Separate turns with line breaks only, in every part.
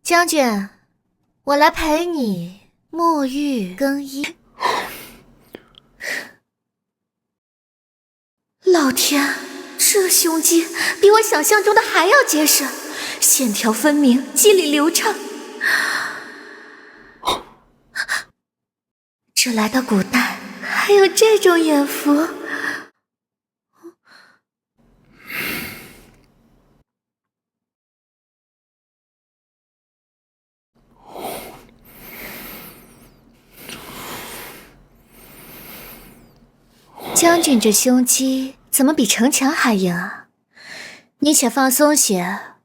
将军，我来陪你沐浴更衣。老天，这胸肌比我想象中的还要结实，线条分明，肌理流畅。这来到古代还有这种眼福。将军这胸肌怎么比城墙还硬啊？你且放松些，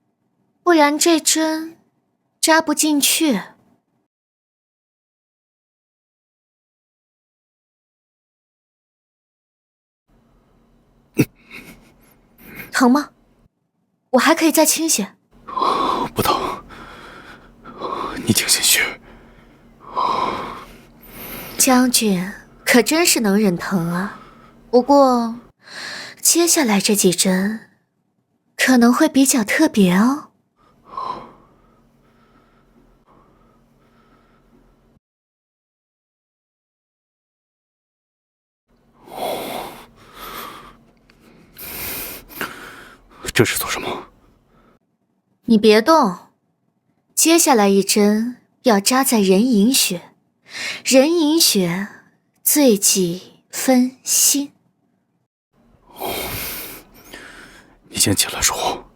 不然这针扎不进去。疼吗？我还可以再轻些。
不疼，你请先学。
将军可真是能忍疼啊。不过，接下来这几针可能会比较特别哦。
这是做什么？
你别动，接下来一针要扎在人迎穴，人迎穴最忌分心。
你先起来说。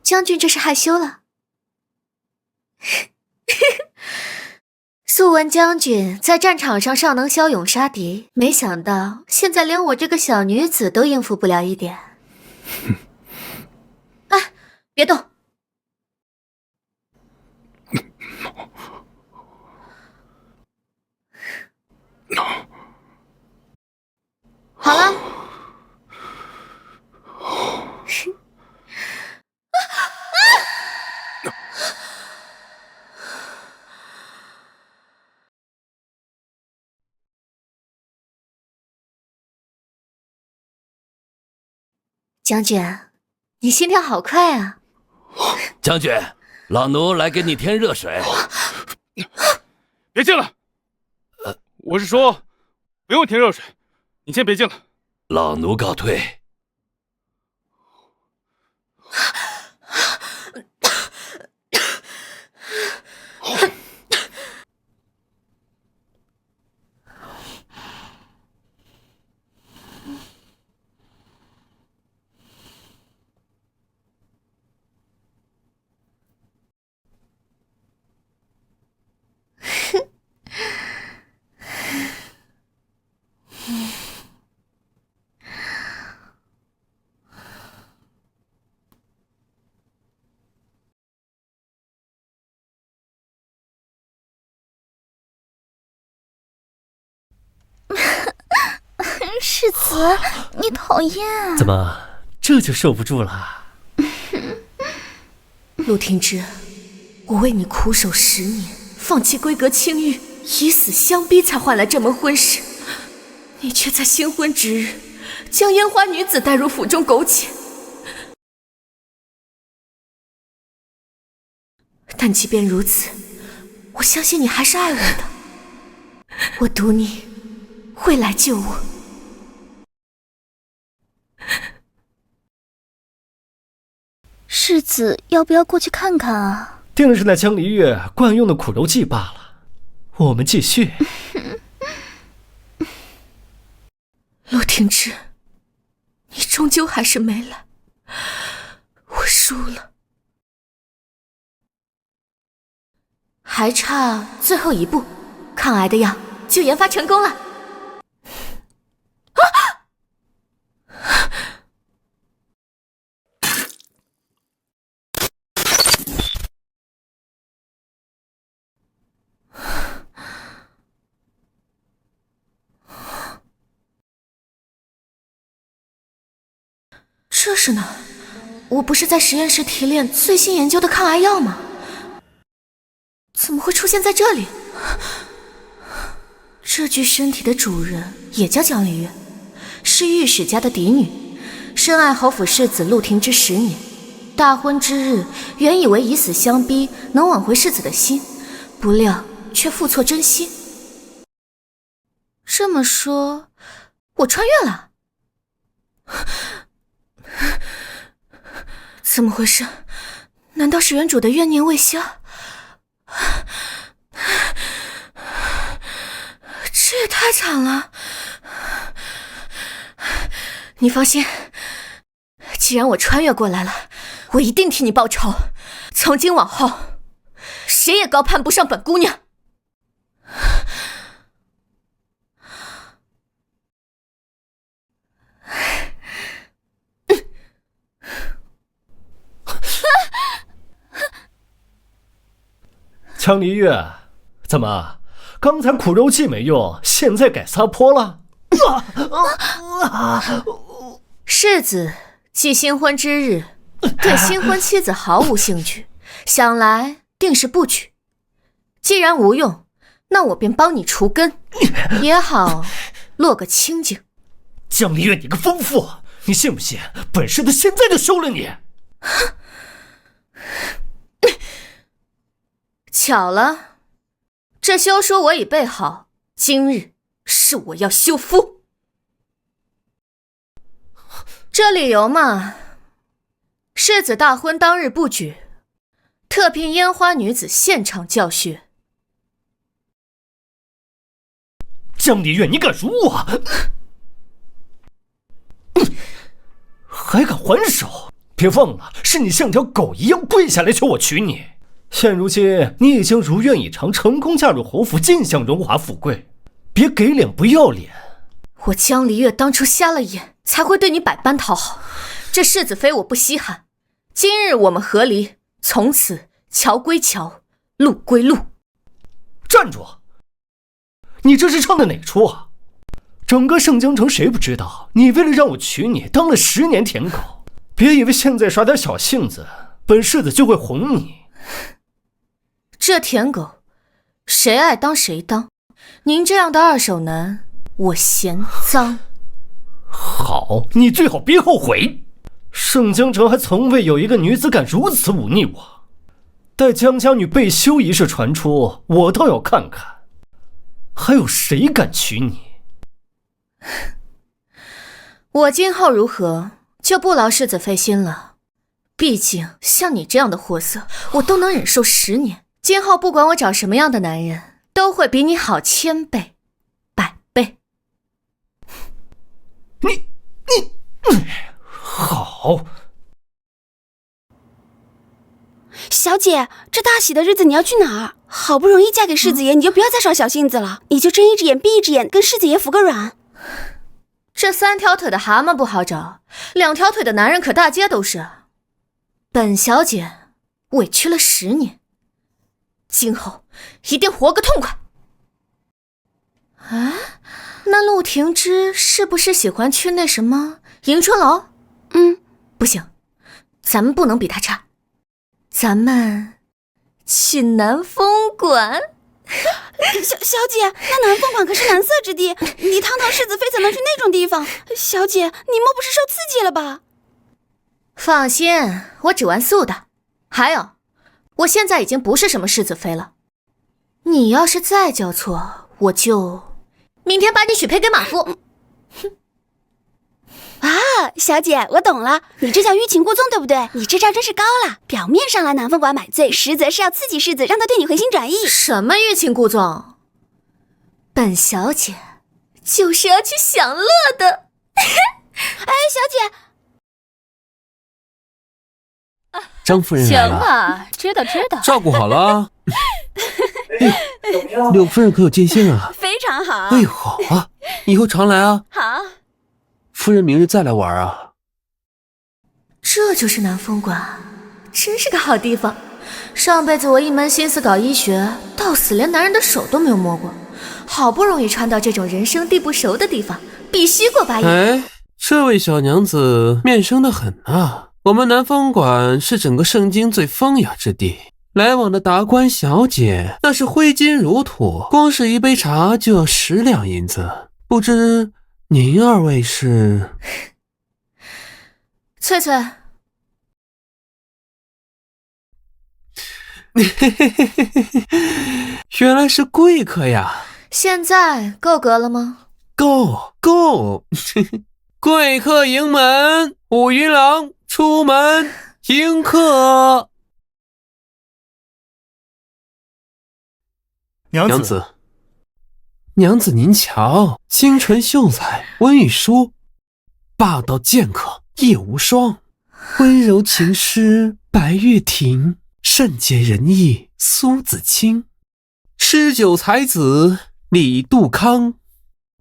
将军这是害羞了。素闻将军在战场上尚能骁勇杀敌，没想到现在连我这个小女子都应付不了一点。哎，别动。好了。将军，你心跳好快啊！
将军，老奴来给你添热水。
别进了！我是说，不用添热水，你先别进了。
老奴告退。
世子，你讨厌。
怎么这就受不住了？
陆廷之，我为你苦守10年，放弃闺阁清誉，以死相逼才换来这门婚事，你却在新婚之日将烟花女子带入府中苟且。但即便如此，我相信你还是爱我的，我赌你会来救我。
世子要不要过去看看啊？
定是那江离月惯用的苦柔计罢了。我们继续。
陆廷之，你终究还是没来，我输了。还差最后一步，抗癌的药就研发成功了。这是哪儿？我不是在实验室提炼最新研究的抗癌药吗？怎么会出现在这里？这具身体的主人也叫江离月，是御史家的嫡女，深爱侯府世子陆廷之10年。大婚之日，原以为以死相逼能挽回世子的心，不料却付错真心。这么说，我穿越了？怎么回事？难道是原主的怨念未消？这也太惨了！你放心，既然我穿越过来了，我一定替你报仇。从今往后，谁也高攀不上本姑娘。
江离月，怎么刚才苦肉计没用，现在改撒泼了？
世子继新婚之日，对新婚妻子毫无兴趣，想来定是不娶。既然无用，那我便帮你除根，也好落个清净。
江离月，你个疯妇，你信不信本世子现在就休了你？
巧了，这休书我已备好，今日是我要休夫。这理由嘛，世子大婚当日不举，特聘烟花女子现场教学。
江离月，你敢辱我？还敢还手？别忘了，是你像条狗一样跪下来求我娶你。现如今你已经如愿以偿，成功嫁入侯府，尽享荣华富贵，别给脸不要脸。
我江离月当初瞎了眼，才会对你百般讨好。这世子妃我不稀罕，今日我们和离，从此桥归桥，路归路。
站住！你这是唱的哪出啊？整个盛京城谁不知道，你为了让我娶你，当了10年舔狗。别以为现在耍点小性子，本世子就会哄你。
这舔狗，谁爱当谁当。您这样的二手男，我嫌脏。
好，你最好别后悔。盛京城还从未有一个女子敢如此忤逆我。待江家女被休一事传出，我倒要看看，还有谁敢娶你。
我今后如何，就不劳世子费心了。毕竟像你这样的货色，我都能忍受10年。今后不管我找什么样的男人，都会比你好1000倍、100倍。
你好。
小姐，这大喜的日子你要去哪儿？好不容易嫁给世子爷，你就不要再耍小性子了，你就睁一只眼闭一只眼，跟世子爷服个软。
这3条腿的蛤蟆不好找，2条腿的男人可大街都是。本小姐委屈了10年，今后一定活个痛快。啊，那陆廷之是不是喜欢去那什么迎春楼？不行，咱们不能比他差，咱们去南风馆。
小姐，那南风馆可是男色之地，你堂堂世子妃怎能去那种地方？小姐，你莫不是受刺激了吧？
放心，我只玩素的。还有，我现在已经不是什么世子妃了，你要是再叫错，我就明天把你许配给马夫。
啊，小姐，我懂了，你这叫欲擒故纵，对不对？你这招真是高了。表面上来南风馆买醉，实则是要刺激世子，让他对你回心转意。
什么欲擒故纵？本小姐就是要去享乐的。
哎，小姐，
张夫人来了。
行了，知道。
照顾好了啊。柳夫人可有见信啊？
非常好。
哎呦，好啊，以后常来啊。
好。
夫人明日再来玩啊。
这就是南风馆，真是个好地方。上辈子我一门心思搞医学，到死连男人的手都没有摸过，好不容易穿到这种人生地不熟的地方，必须过把瘾。
哎，这位小娘子面生得很啊。我们南风馆是整个盛京最风雅之地，来往的达官小姐那是挥金如土，光是一杯茶就要10两银子。不知您二位是？
翠翠，
原来是贵客呀！
现在够格了吗？
够！贵客迎门，武云郎出门迎客。娘子您瞧，清纯秀才温玉书，霸道剑客叶无双，温柔情诗白玉婷，善解人意苏子清，诗酒才子李杜康。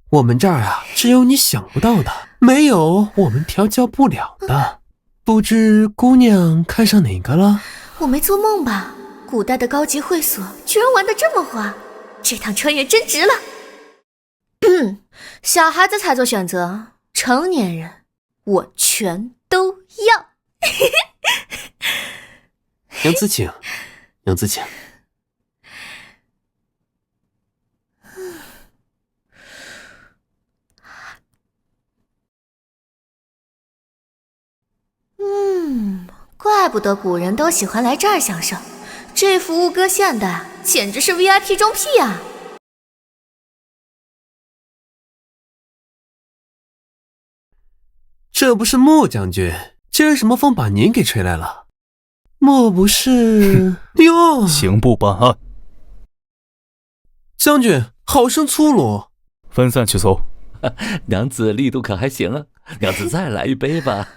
我们这儿啊，只有你想不到的，没有我们调教不了的。不知姑娘看上哪个了？
我没做梦吧？古代的高级会所居然玩得这么花，这趟穿越真值了。小孩子才做选择，成年人我全都要。
娘子请，娘子请。
怪不得古人都喜欢来这儿享受，这服务歌献的简直是 VIP 中 P 啊！
这不是穆将军，今儿什么风把您给吹来了？莫不是哟？
刑部办案，
将军好生粗鲁，
分散去搜。
娘子力度可还行啊？娘子再来一杯吧。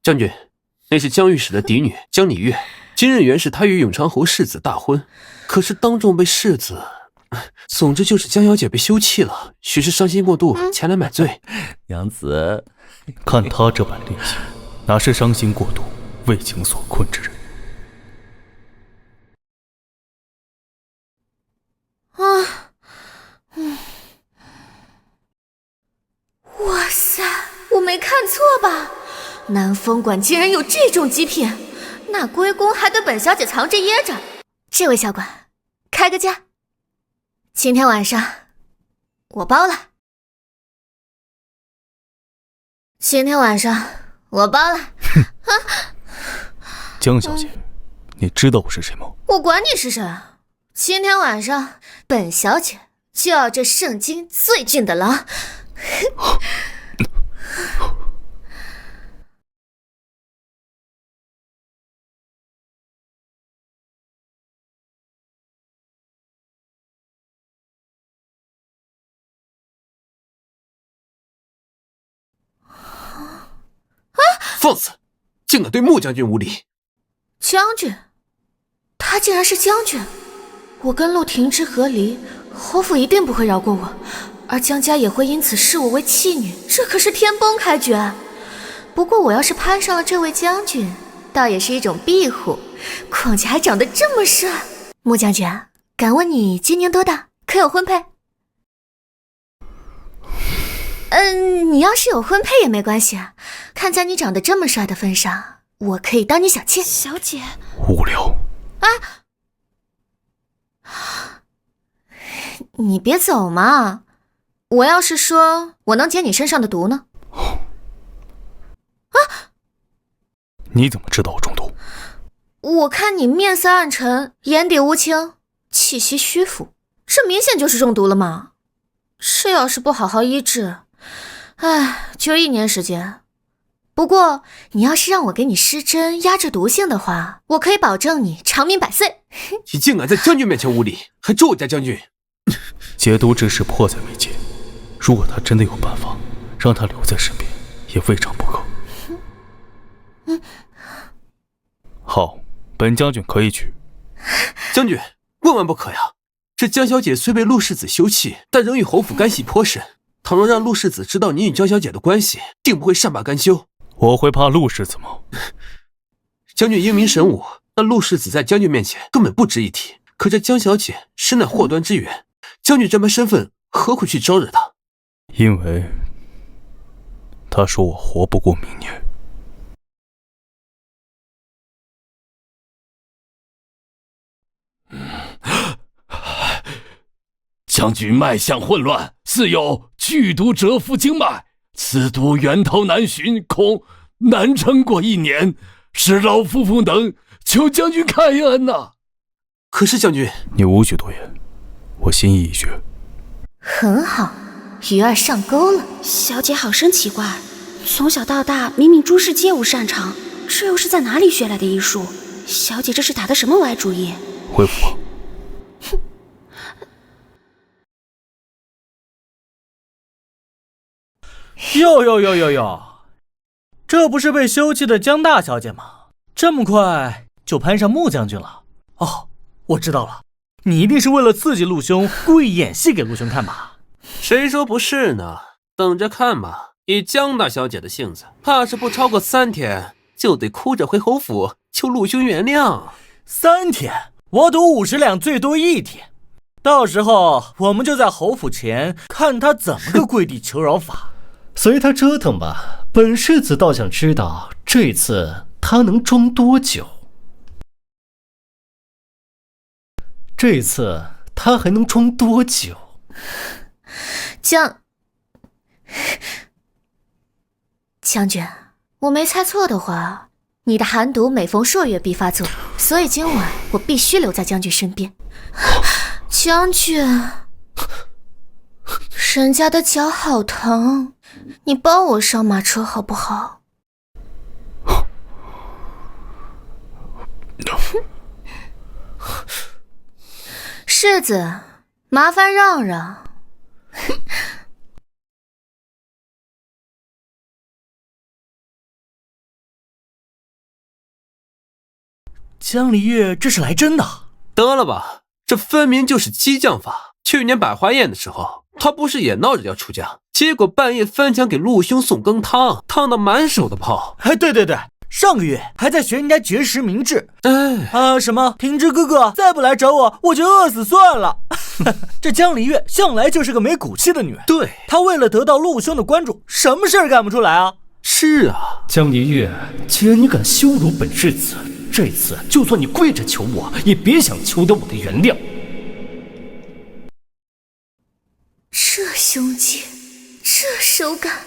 将军，那是江御史的嫡女江礼月，今日原是她与永昌侯世子大婚，可是当众被世子，总之就是江小姐被休弃了，许是伤心过度，前来买醉。
娘子，
看他这般烈性，哪是伤心过度、为情所困之人？
哇塞，我没看错吧？南风馆竟然有这种极品，那龟公还对本小姐藏着掖着。这位小馆，开个价，今天晚上我包了。今天晚上我包了。
江小姐，你知道我是谁吗？
我管你是谁，今天晚上本小姐就要这圣经最俊的郎。
放肆！竟敢对穆将军无礼！
将军，他竟然是将军！我跟陆廷之和离，侯府一定不会饶过我，而江家也会因此视我为弃女，这可是天崩开决。不过我要是攀上了这位将军，倒也是一种庇护，况且还长得这么帅。穆将军，敢问你今年多大？可有婚配？你要是有婚配也没关系啊，看在你长得这么帅的份上，我可以当你小妾。
小姐，
无聊
啊！你别走嘛，我要是说我能解你身上的毒呢？
你怎么知道我中毒？
我看你面色暗沉，眼底无情，气息虚浮，这明显就是中毒了嘛。这要是不好好医治，就1年时间。不过你要是让我给你施针压制毒性的话，我可以保证你长命百岁。
你竟敢在将军面前无礼，还咒我家将军！
解毒之事迫在眉睫，如果他真的有办法让他留在身边，也未尝不可。好，本将军可以去。
将军，万万不可呀！这江小姐虽被陆世子休弃，但仍与侯府干系颇深。倘若让陆世子知道你与江小姐的关系，定不会善罢甘休。
我会怕陆世子吗？
将军英明神武，那陆世子在将军面前根本不值一提。可这江小姐实乃祸端之源，将军这般身份，何苦去招惹她？
因为他说我活不过明年。
将军脉象混乱，似有剧毒蛰伏经脉，此毒源头难寻，恐难撑过1年。是老夫妇等，求将军开恩呐！
可是将军，
你无需多言，我心意已决。
很好，鱼儿上钩了。
小姐好生奇怪，从小到大明明诸事皆无擅长，这又是在哪里学来的医术？小姐这是打的什么歪主意？
回府吧。
哟，这不是被休弃的江大小姐吗？这么快就攀上穆将军了？哦，我知道了，你一定是为了刺激陆兄，故意演戏给陆兄看吧？
谁说不是呢？等着看吧。以江大小姐的性子，怕是不超过3天就得哭着回侯府求陆兄原谅。
3天，我赌50两，最多1天。到时候我们就在侯府前看他怎么个跪地求饶法。
随他折腾吧，本世子倒想知道这次他能装多久。这次他还能装多久？
将军，我没猜错的话，你的寒毒每逢朔月必发作，所以今晚我必须留在将军身边。将军，人家的脚好疼，你帮我上马车好不好？世子，麻烦让让。
江离月这是来真的？
得了吧，这分明就是激将法。去年百花宴的时候，他不是也闹着要出江，结果半夜翻墙给陆兄送羹汤，烫得满手的泡。
哎，对，上个月还在学人家绝食明志。什么平之哥哥再不来找我，我就饿死算了。这江离月向来就是个没骨气的女人。
对，
她为了得到陆兄的关注，什么事儿干不出来啊？
是啊，
江离月，既然你敢羞辱本世子，这次就算你跪着求我，也别想求得我的原谅。
这胸肌，这手感，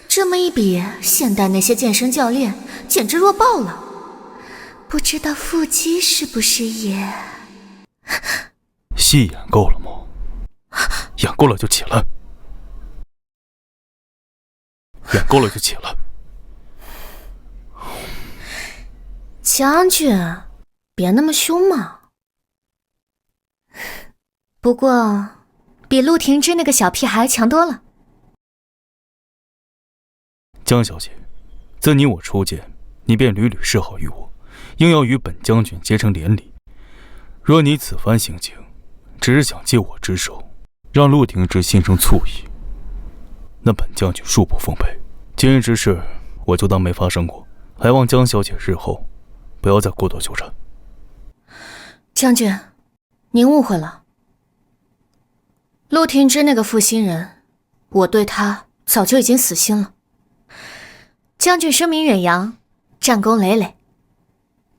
这么一比，现代那些健身教练简直弱爆了。不知道腹肌是不是也……
戏演够了吗？演够了就起来，演够了就起来。
将军，别那么凶嘛。不过比陆廷之那个小屁孩强多了。
江小姐，自你我初见，你便屡屡示好于我，硬要与本将军结成连理。若你此番行径，只是想借我之手，让陆廷之心生醋意，那本将军恕不奉陪。今日之事，我就当没发生过，还望江小姐日后不要再过多纠缠。
将军，您误会了。陆廷之那个负心人，我对他早就已经死心了。将军声名远扬，战功累累，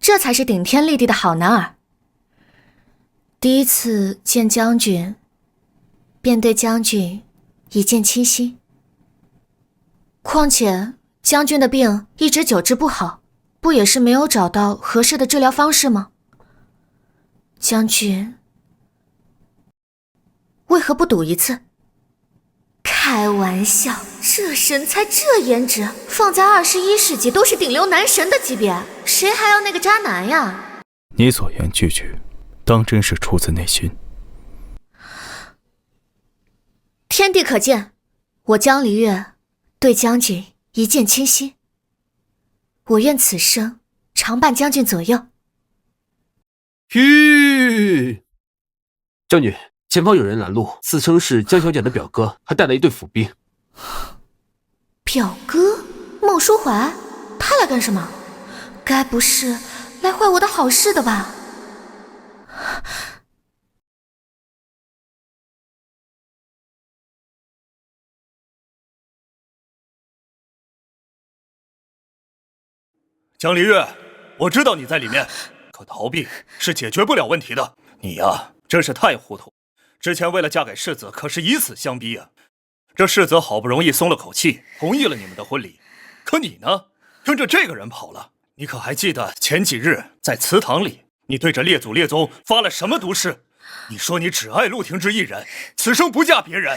这才是顶天立地的好男儿。第一次见将军，便对将军一见倾心。况且将军的病一直久治不好，不也是没有找到合适的治疗方式吗？将军为何不赌一次？开玩笑，这身材这颜值，放在21世纪都是顶流男神的级别，谁还要那个渣男呀？
你所言句句，当真是出自内心。
天地可见，我江离月对将军一见倾心，我愿此生常伴将军左右。
将军，前方有人拦路，自称是江小姐的表哥，还带了一队府兵。
表哥孟书怀，他来干什么？该不是来坏我的好事的吧？
江离月，我知道你在里面，可逃避是解决不了问题的。你呀，真是太糊涂。之前为了嫁给世子，可是以死相逼啊！这世子好不容易松了口气，同意了你们的婚礼，可你呢，跟着这个人跑了。你可还记得前几日在祠堂里，你对着列祖列宗发了什么毒誓？你说你只爱陆廷之一人，此生不嫁别人。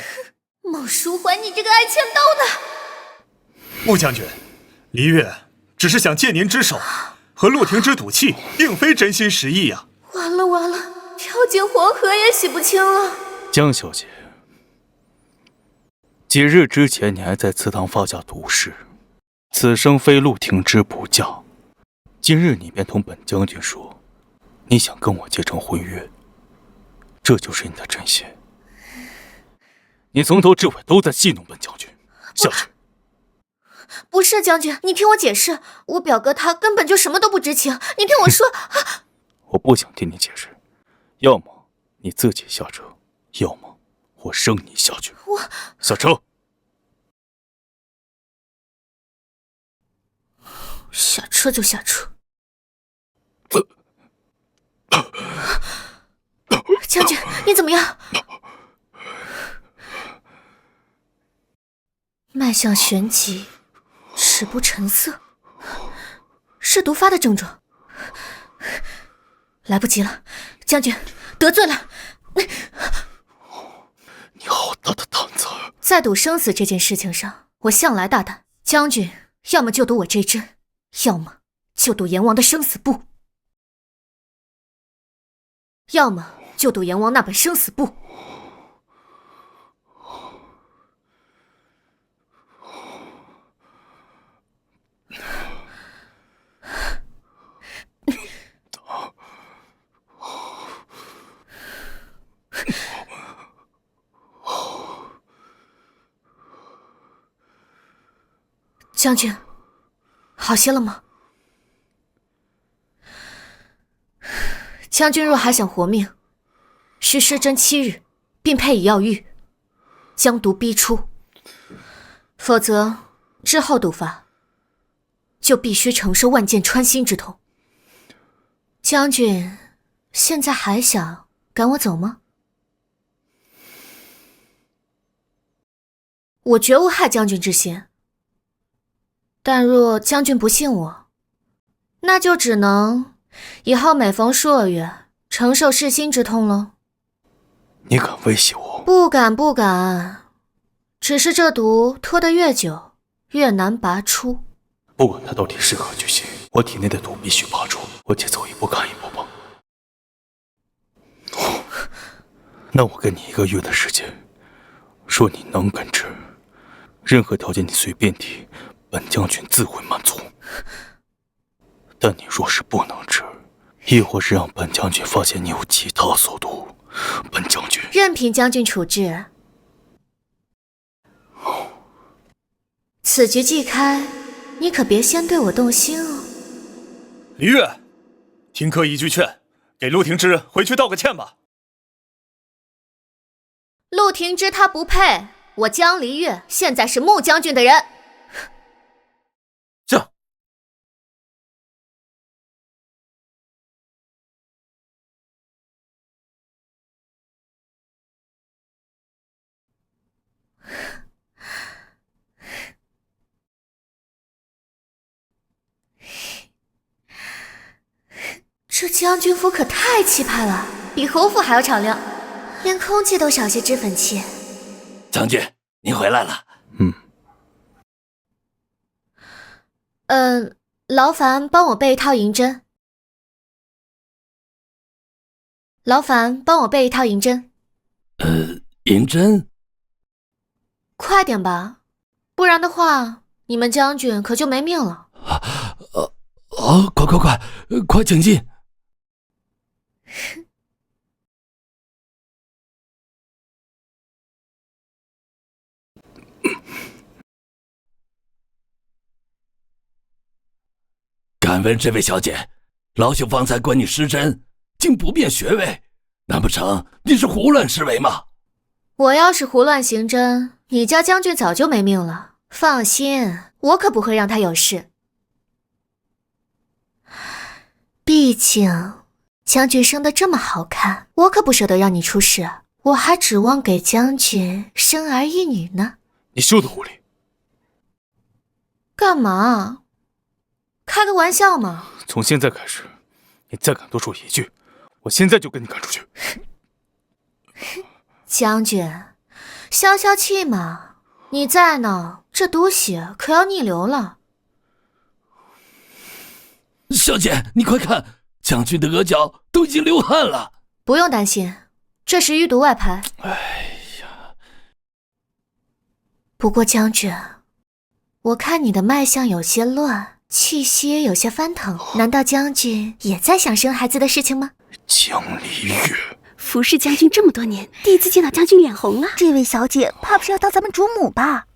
孟淑怀，你这个爱欠刀的！
穆将军，黎月只是想借您之手，和陆廷之赌气，并非真心实意呀。
完了完了，跳进黄河也洗不清了。
江小姐，几日之前你还在祠堂发下毒誓，此生非陆廷之不嫁。今日你便同本将军说，你想跟我结成婚约，这就是你的真心。你从头至尾都在戏弄本将军，下去。
不是将军，你听我解释，我表哥他根本就什么都不知情，你听我说。
我不想听你解释，要么你自己下车，要么我扔你下去。下车。
下车就下车。将军，你怎么样？脉象旋急，食不成色，是毒发的症状。来不及了，将军得罪了。
你好大的胆子！
在赌生死这件事情上，我向来大胆。将军要么就赌我这针，要么就赌阎王的生死簿，要么就赌阎王那本生死簿。将军，好些了吗？将军若还想活命，需施针7日，并配以药浴，将毒逼出。否则之后毒发，就必须承受万箭穿心之痛。将军现在还想赶我走吗？我绝无害将军之心。但若将军不信我，那就只能以后每逢朔月承受噬心之痛了。
你敢威胁我？
不敢不敢，只是这毒拖得越久，越难拔出。
不管它到底是何居心，我体内的毒必须拔出。我且走一步看一步吧。那我给你1个月的时间，若你能根治，任何条件你随便提，本将军自会满足。但你若是不能治，亦或是让本将军发现你有其他所图，本将军
任凭将军处置。此局既开，你可别先对我动心哦。
黎月，听客一句劝，给陆廷之回去道个歉吧。
陆廷之他不配，我江离月现在是穆将军的人。
这
这将军府可太气派了，比侯府还要敞亮，连空气都少些脂粉气。
将军，您回来了。
劳烦帮我备一套银针。劳烦帮我备一套银针。
银针？
快点吧，不然的话，你们将军可就没命了。
快请进。敢问这位小姐，老朽方才管你施针，竟不辨穴位，难不成你是胡乱施为吗？
我要是胡乱行针，你家将军早就没命了。放心，我可不会让他有事。毕竟将军生得这么好看，我可不舍得让你出事，我还指望给将军生儿育女呢。
你休得无礼！
干嘛？开个玩笑嘛。
从现在开始，你再敢多说一句，我现在就跟你赶出去。
将军，消消气嘛，你再闹，这毒血可要逆流了。
小姐，你快看，将军的额角都已经流汗了。
不用担心，这是淤毒外排。
哎呀，
不过将军，我看你的脉象有些乱，气息也有些翻腾，难道将军也在想生孩子的事情吗？
江离月，
服侍将军这么多年，第一次见到将军脸红啊！
这位小姐怕不是要当咱们主母吧？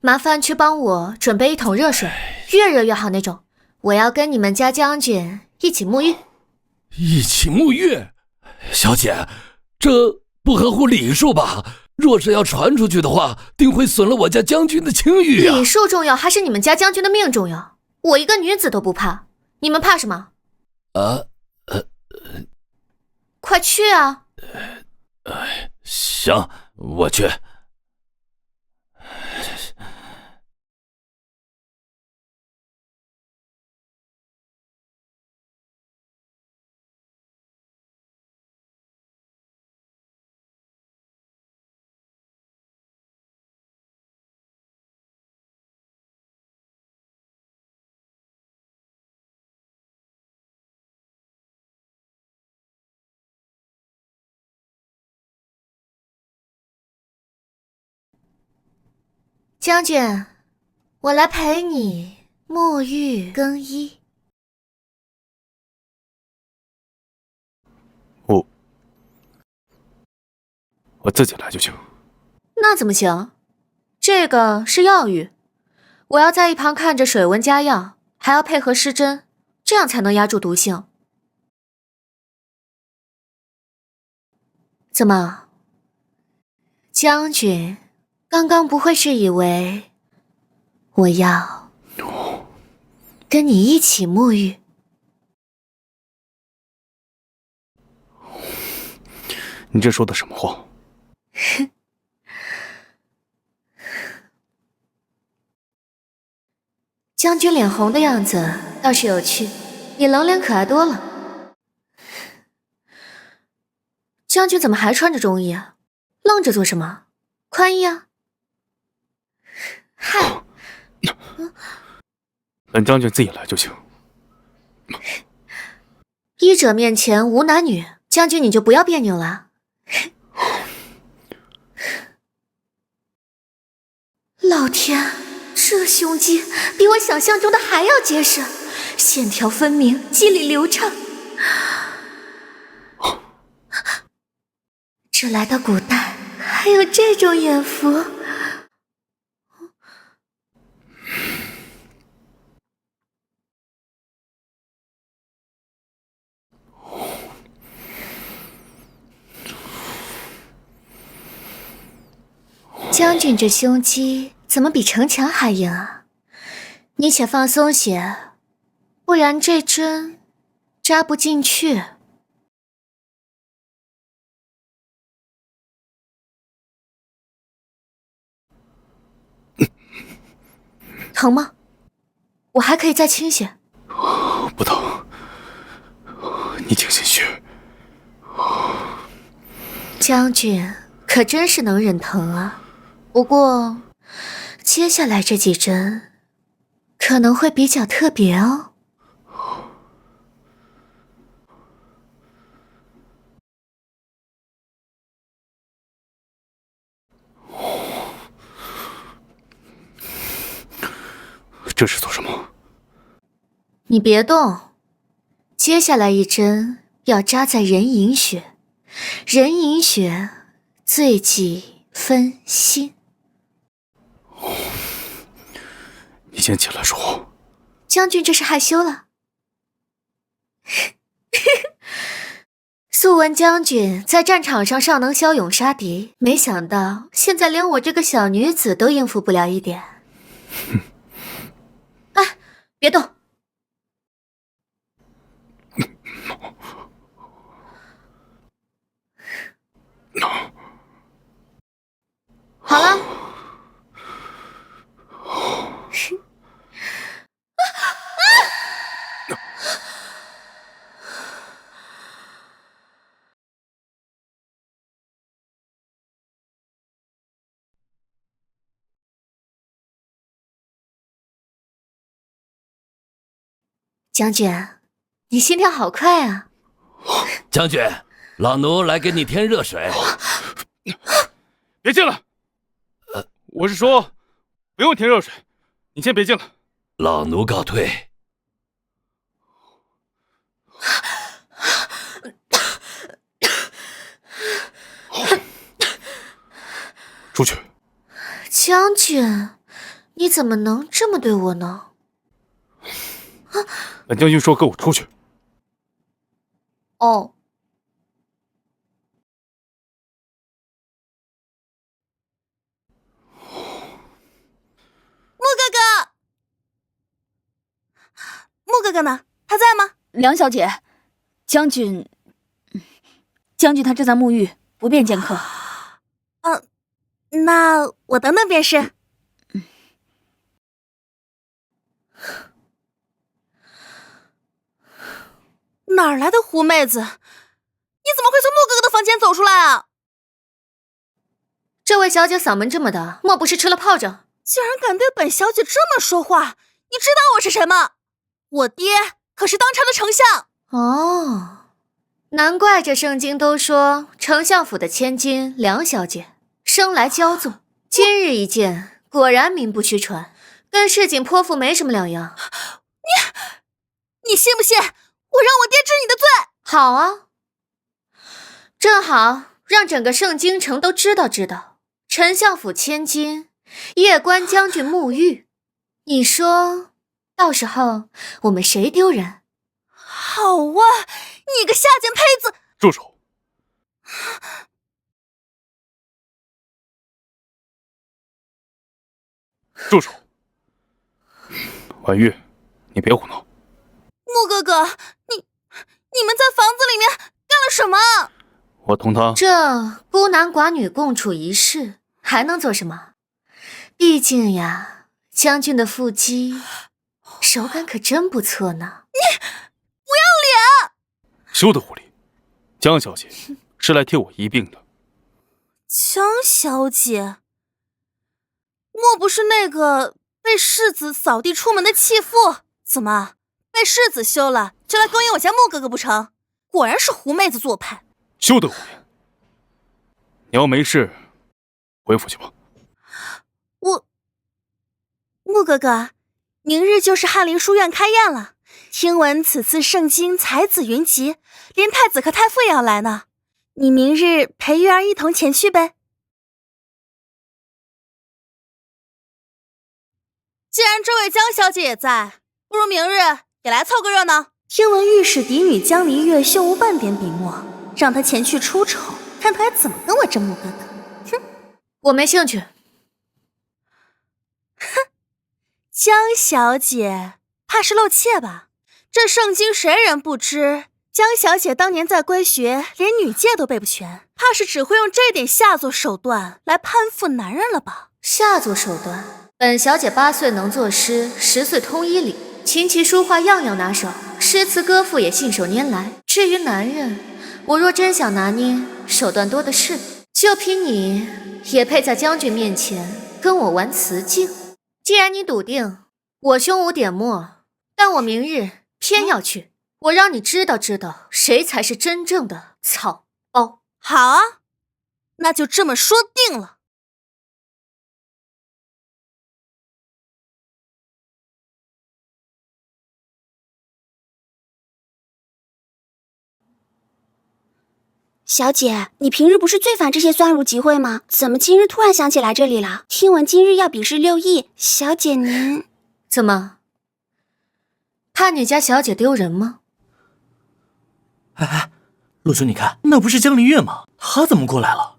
麻烦去帮我准备一桶热水，越热越好那种。我要跟你们家将军一起沐浴。
一起沐浴？小姐，这不合乎礼数吧？若是要传出去的话，定会损了我家将军的清誉啊！
礼数重要还是你们家将军的命重要？我一个女子都不怕，你们怕什么？快去啊！
行，我去。
将军，我来陪你沐浴更衣。
我自己来就行。
那怎么行？这个是药浴，我要在一旁看着水温加药，还要配合施针，这样才能压住毒性。怎么，将军刚刚不会是以为我要跟你一起沐浴？
你这说的什么话？
将军脸红的样子倒是有趣，比冷脸可爱多了。将军怎么还穿着中衣啊？愣着做什么？宽衣啊？嗨，
本将军自己来就行。
医者面前无男女，将军你就不要别扭了。老天，这胸肌比我想象中的还要结实，线条分明，肌理流畅。这来到古代还有这种眼福？将军这胸肌怎么比城墙还硬啊？你且放松些，不然这针扎不进去。疼吗？我还可以再轻些。
不疼，你请心虚。
将军可真是能忍疼啊。不过，接下来这几针可能会比较特别哦。
这是做什么？
你别动，接下来一针要扎在人迎穴，人迎穴最忌分心。
你先起来说。
将军这是害羞了。素闻将军在战场上尚能骁勇杀敌，没想到现在连我这个小女子都应付不了一点。哎，别动。好了。将军，你心跳好快啊！
将军，老奴来给你添热水。
别进来！我是说，不用添热水，你先别进来。
老奴告退。
出去。
将军，你怎么能这么对我呢？
本将军说：“跟我出去。”
哦。
穆哥哥呢？他在吗？
梁小姐，将军他正在沐浴，不便见客。
那我等等便是。哪儿来的狐妹子？你怎么会从穆哥哥的房间走出来啊？
这位小姐嗓门这么大，莫不是吃了炮仗？
竟然敢对本小姐这么说话！你知道我是谁吗？我爹可是当朝的丞相。
哦，难怪这圣经都说丞相府的千金梁小姐生来骄纵，今日一见，果然名不虚传，跟市井泼妇没什么两样。
你信不信？我让我爹治你的罪。
好啊，正好让整个圣京城都知道，丞相府千金夜观将军沐浴，你说到时候我们谁丢人？
好啊，你个下贱胚子！
住手！住手！婉玉，你别胡闹。
穆哥哥，你们在房子里面干了什么？
我同他
这孤男寡女共处一室，还能做什么？毕竟呀，将军的腹肌手感可真不错呢。
你不要脸！
休得狐狸！江小姐是来替我一并的。
江小姐，莫不是那个被世子扫地出门的弃妇？怎么被世子休了，就来勾引我家穆哥哥不成？果然是狐妹子做派。
休得胡言！你要没事，回府去吧。
穆哥哥，明日就是翰林书院开宴了。听闻此次圣经才子云集，连太子和太傅也要来呢。你明日陪玉儿一同前去呗。既然这位江小姐也在，不如明日也来凑个热闹。听闻御史嫡女江离月秀无半点笔墨，让她前去出丑，看她还怎么跟我争穆哥哥。哼，
我没兴趣。
哼，江小姐怕是露怯吧？这圣经谁人不知？江小姐当年在归学，连女诫都背不全，怕是只会用这点下作手段来攀附男人了吧？
下作手段？本小姐8岁能作诗，10岁通医理，琴棋书画样样拿手，诗词歌赋也信手拈来。至于男人，我若真想拿捏，手段多的是。就凭你，也配在将军面前跟我玩雌竞？既然你笃定我胸无点墨，但我明日偏要去，我让你知道谁才是真正的草包。
好啊，那就这么说定了。小姐，你平日不是最烦这些酸儒集会吗？怎么今日突然想起来这里了？听闻今日要比试6艺，小姐您
怎么？怕你家小姐丢人吗？
哎，陆兄，你看，那不是江离月吗？她怎么过来了？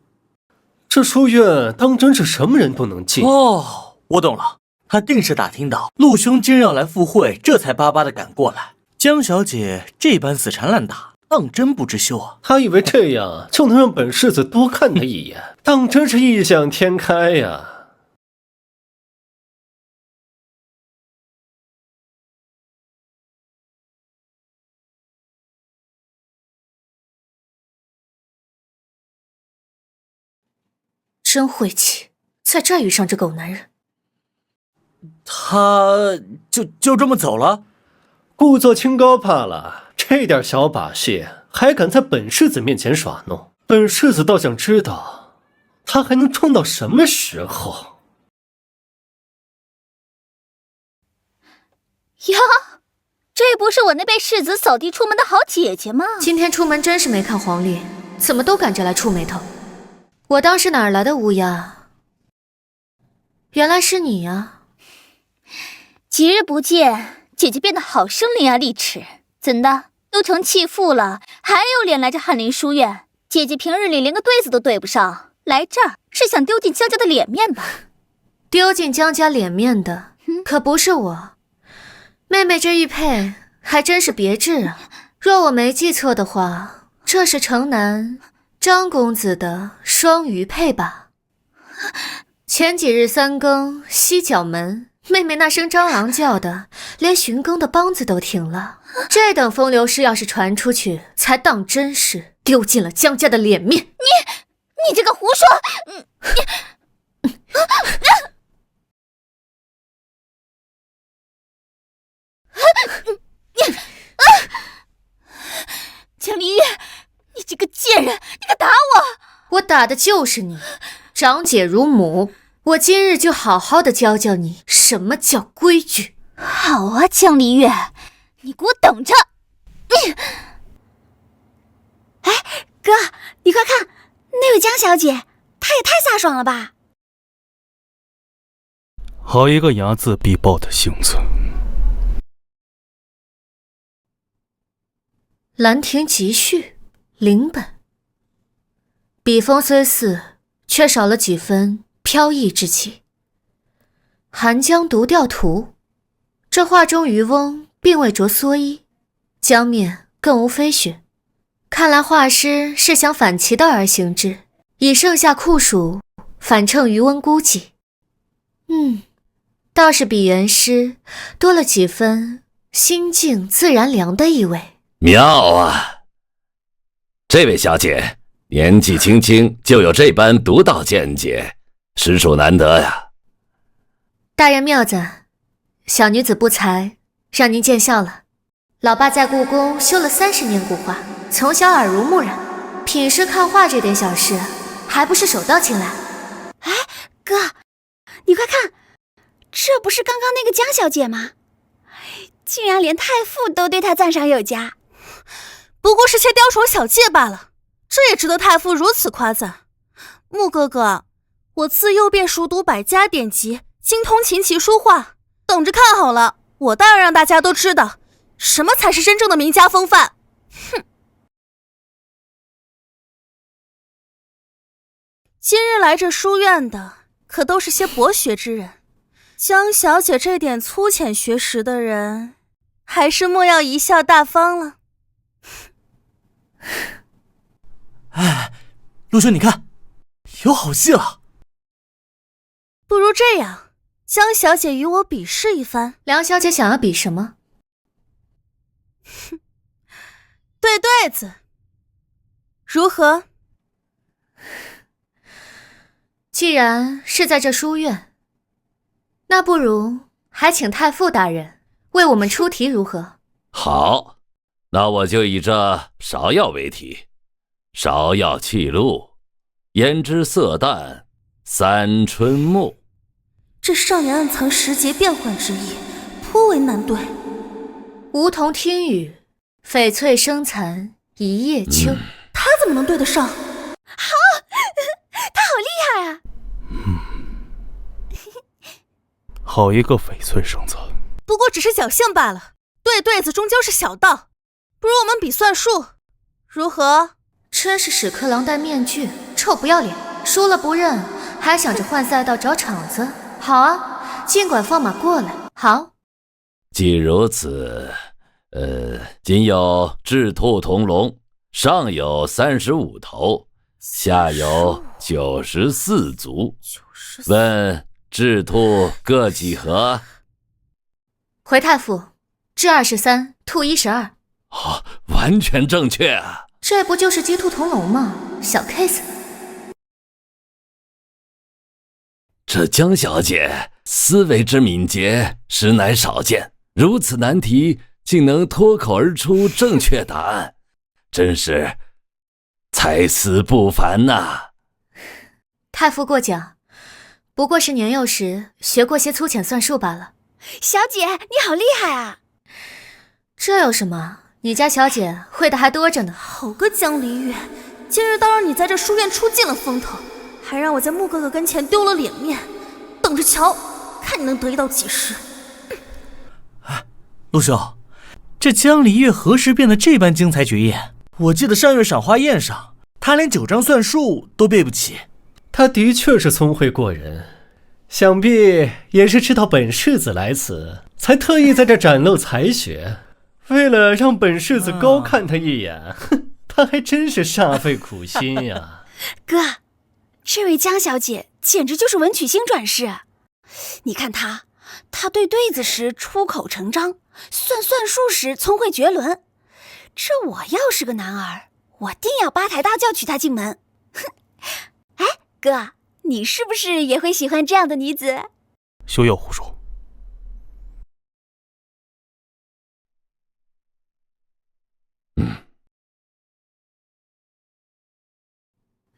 这书院当真是什么人都能进
哦，我懂了，她定是打听到陆兄今日要来赴会，这才巴巴的赶过来。江小姐这般死缠烂打，当真不知羞啊！
他以为这样就能让本世子多看他一眼，当真是异想天开呀！
真晦气，在这儿遇上这狗男人。
他就这么走了？
故作清高罢了，这点小把戏还敢在本世子面前耍弄，本世子倒想知道，他还能装到什么时候？
呀，这不是我那被世子扫地出门的好姐姐吗？
今天出门真是没看黄历，怎么都赶着来触眉头。我当是哪儿来的乌鸦，原来是你呀！
几日不见，姐姐变得好生伶牙俐齿，怎的？都成弃妇了，还有脸来这翰林书院？姐姐平日里连个对子都对不上，来这儿是想丢尽江家的脸面吧？
丢尽江家脸面的可不是我，妹妹这玉佩还真是别致啊。若我没记错的话，这是城南张公子的双鱼佩吧？前几日三更西角门，妹妹那声张昂叫的，连巡更的梆子都停了。这等风流事要是传出去，才当真是丢尽了江家的脸面。
你这个胡说！江离月，你这个贱人，你敢打我！
我打的就是你，长姐如母。我今日就好好的教教你什么叫规矩。
好啊，江离月，你给我等着！哎，哥，你快看，那位江小姐，她也太飒爽了吧！
好一个睚眦必报的性子。
兰亭集序零本，笔锋虽似，却少了几分飘逸之气。寒江独钓图，这画中渔翁并未着蓑衣，江面更无飞雪，看来画师是想反其道而行之，以盛夏酷暑反衬渔翁孤寂。倒是比原诗多了几分心静自然凉的意味。
妙啊！这位小姐年纪轻轻就有这般独到见解，实属难得呀。
大人妙赞，小女子不才，让您见笑了。老爸在故宫修了30年古画，从小耳濡目染，品诗看画这点小事，还不是手到擒来。
哎，哥，你快看，这不是刚刚那个江小姐吗？竟然连太傅都对她赞赏有加。不过是些雕虫小技罢了，这也值得太傅如此夸赞。穆哥哥，我自幼便熟读百家典籍，精通琴棋书画，等着看好了，我当然让大家都知道什么才是真正的名家风范。哼！今日来这书院的可都是些博学之人，江小姐这点粗浅学识的人，还是莫要贻笑大方了。
哎，陆兄，你看，有好戏了。
不如这样，江小姐与我比试一番。
梁小姐想要比什么？
对对子，如何？
既然是在这书院，那不如还请太傅大人为我们出题如何？
好，那我就以这芍药为题。芍药气露，胭脂色淡，三春木。
这少年暗藏时节变幻之意，颇为难对。
梧桐听雨，翡翠生残一叶秋。
他怎么能对得上？好，他好厉害啊！
好一个翡翠生残。
不过只是侥幸罢了，对对子终究是小道，不如我们比算术，如何？
真是屎壳郎戴面具，臭不要脸，输了不认，还想着换赛道找场子。好啊，尽管放马过来。好，
既如此，仅有赤兔同龙，上有35头，下有94足。问赤兔各几何？
回太傅，雉23，兔12。
完全正确啊！
这不就是鸡兔同笼吗？小 case。
这江小姐思维之敏捷，实乃少见。如此难题，竟能脱口而出正确答案，真是才思不凡呐！
太傅过奖，不过是年幼时学过些粗浅算术罢了。
小姐，你好厉害啊！
这有什么？你家小姐会的还多着呢。
好个江离月，今日倒让你在这书院出尽了风头，还让我在穆哥哥跟前丢了脸面。等着瞧，看你能得意到几时！
陆兄，这江离月何时变得这般精彩绝艳？我记得上月赏花宴上，他连9章算术都背不起。
他的确是聪慧过人，想必也是知道本世子来此，才特意在这展露才学。为了让本世子高看他一眼，他还真是煞费苦心呀。
哥，这位江小姐简直就是文曲星转世。你看她对对子时出口成章，算术时聪慧绝伦。这我要是个男儿，我定要8抬大轿娶她进门。哼！哎，哥，你是不是也会喜欢这样的女子？
休要胡说。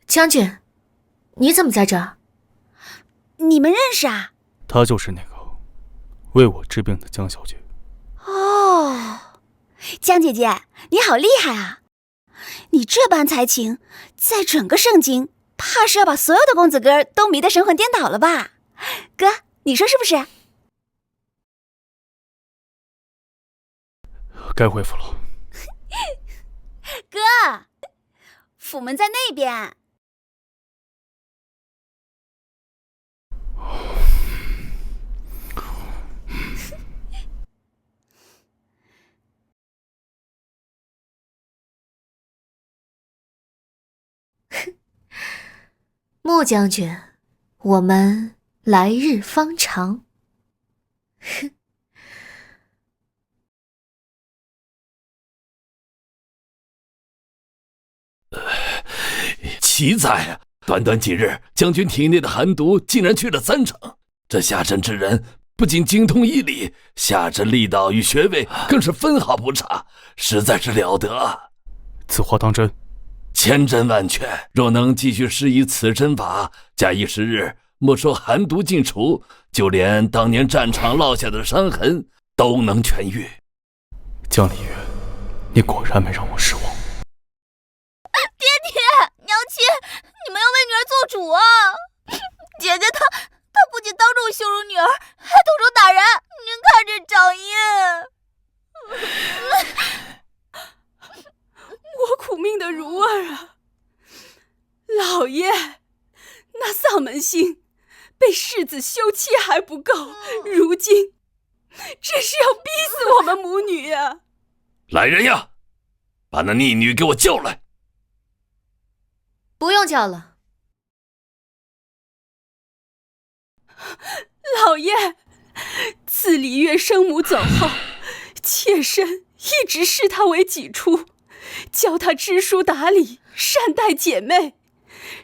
将军，你怎么在这儿？
你们认识啊？
她就是那个为我治病的江小姐。
哦，江姐姐，你好厉害啊！你这般才情，在整个圣经，怕是要把所有的公子哥都迷得神魂颠倒了吧？哥，你说是不是？
该恢复了。
哥，府门在那边。
穆将军，我们来日方长。哼。
奇哉啊！短短几日，将军体内的寒毒竟然去了3成。这下阵之人不仅精通医理，下针力道与穴位更是分毫不差，实在是了得。
此话当真？
千真万确。若能继续施以此针法，假以时日，莫说寒毒尽除，就连当年战场落下的伤痕都能痊愈。
江离月，你果然没让我失望。
娘亲，你们要为女儿做主啊！姐姐她不仅当众羞辱女儿，还动手打人，您看这掌印。
我苦命的如儿啊，老爷，那丧门星被世子休妻还不够，如今这是要逼死我们母女啊！
来人呀，把那逆女给我叫来。
不用叫了。
老爷，自离月生母走后，妾身一直视她为己出，教她知书达理，善待姐妹。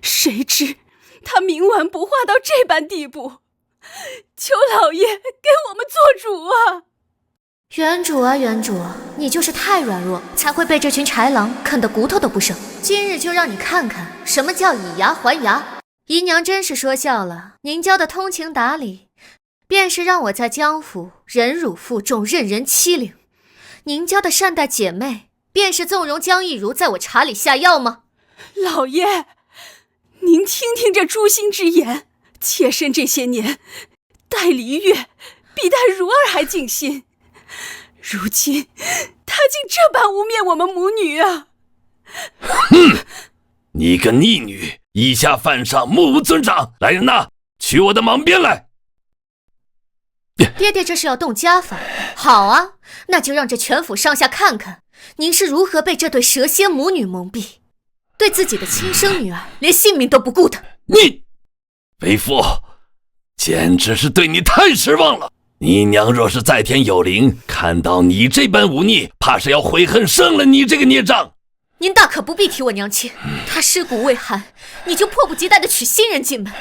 谁知她冥顽不化到这般地步，求老爷给我们做主啊！
原主啊原主，你就是太软弱，才会被这群豺狼啃得骨头都不剩。今日就让你看看什么叫以牙还牙。姨娘真是说笑了，您教的通情达理，便是让我在江府忍辱负重，任人欺凌；您教的善待姐妹，便是纵容江一如在我茶里下药吗？
老爷，您听听这诛心之言，妾身这些年待离月比待如儿还尽心，如今他竟这般污蔑我们母女啊！
哼！你个逆女，以下犯上，目无尊长！来人呐，取我的蟒鞭来！
爹爹这是要动家法？好啊，那就让这全府上下看看您是如何被这对蛇蝎母女蒙蔽，对自己的亲生女儿连性命都不顾的。
你，为父，简直是对你太失望了。你娘若是在天有灵，看到你这般忤逆，怕是要悔恨生了你这个孽障。
您大可不必提我娘亲，她尸骨未寒，你就迫不及待地娶新人进门。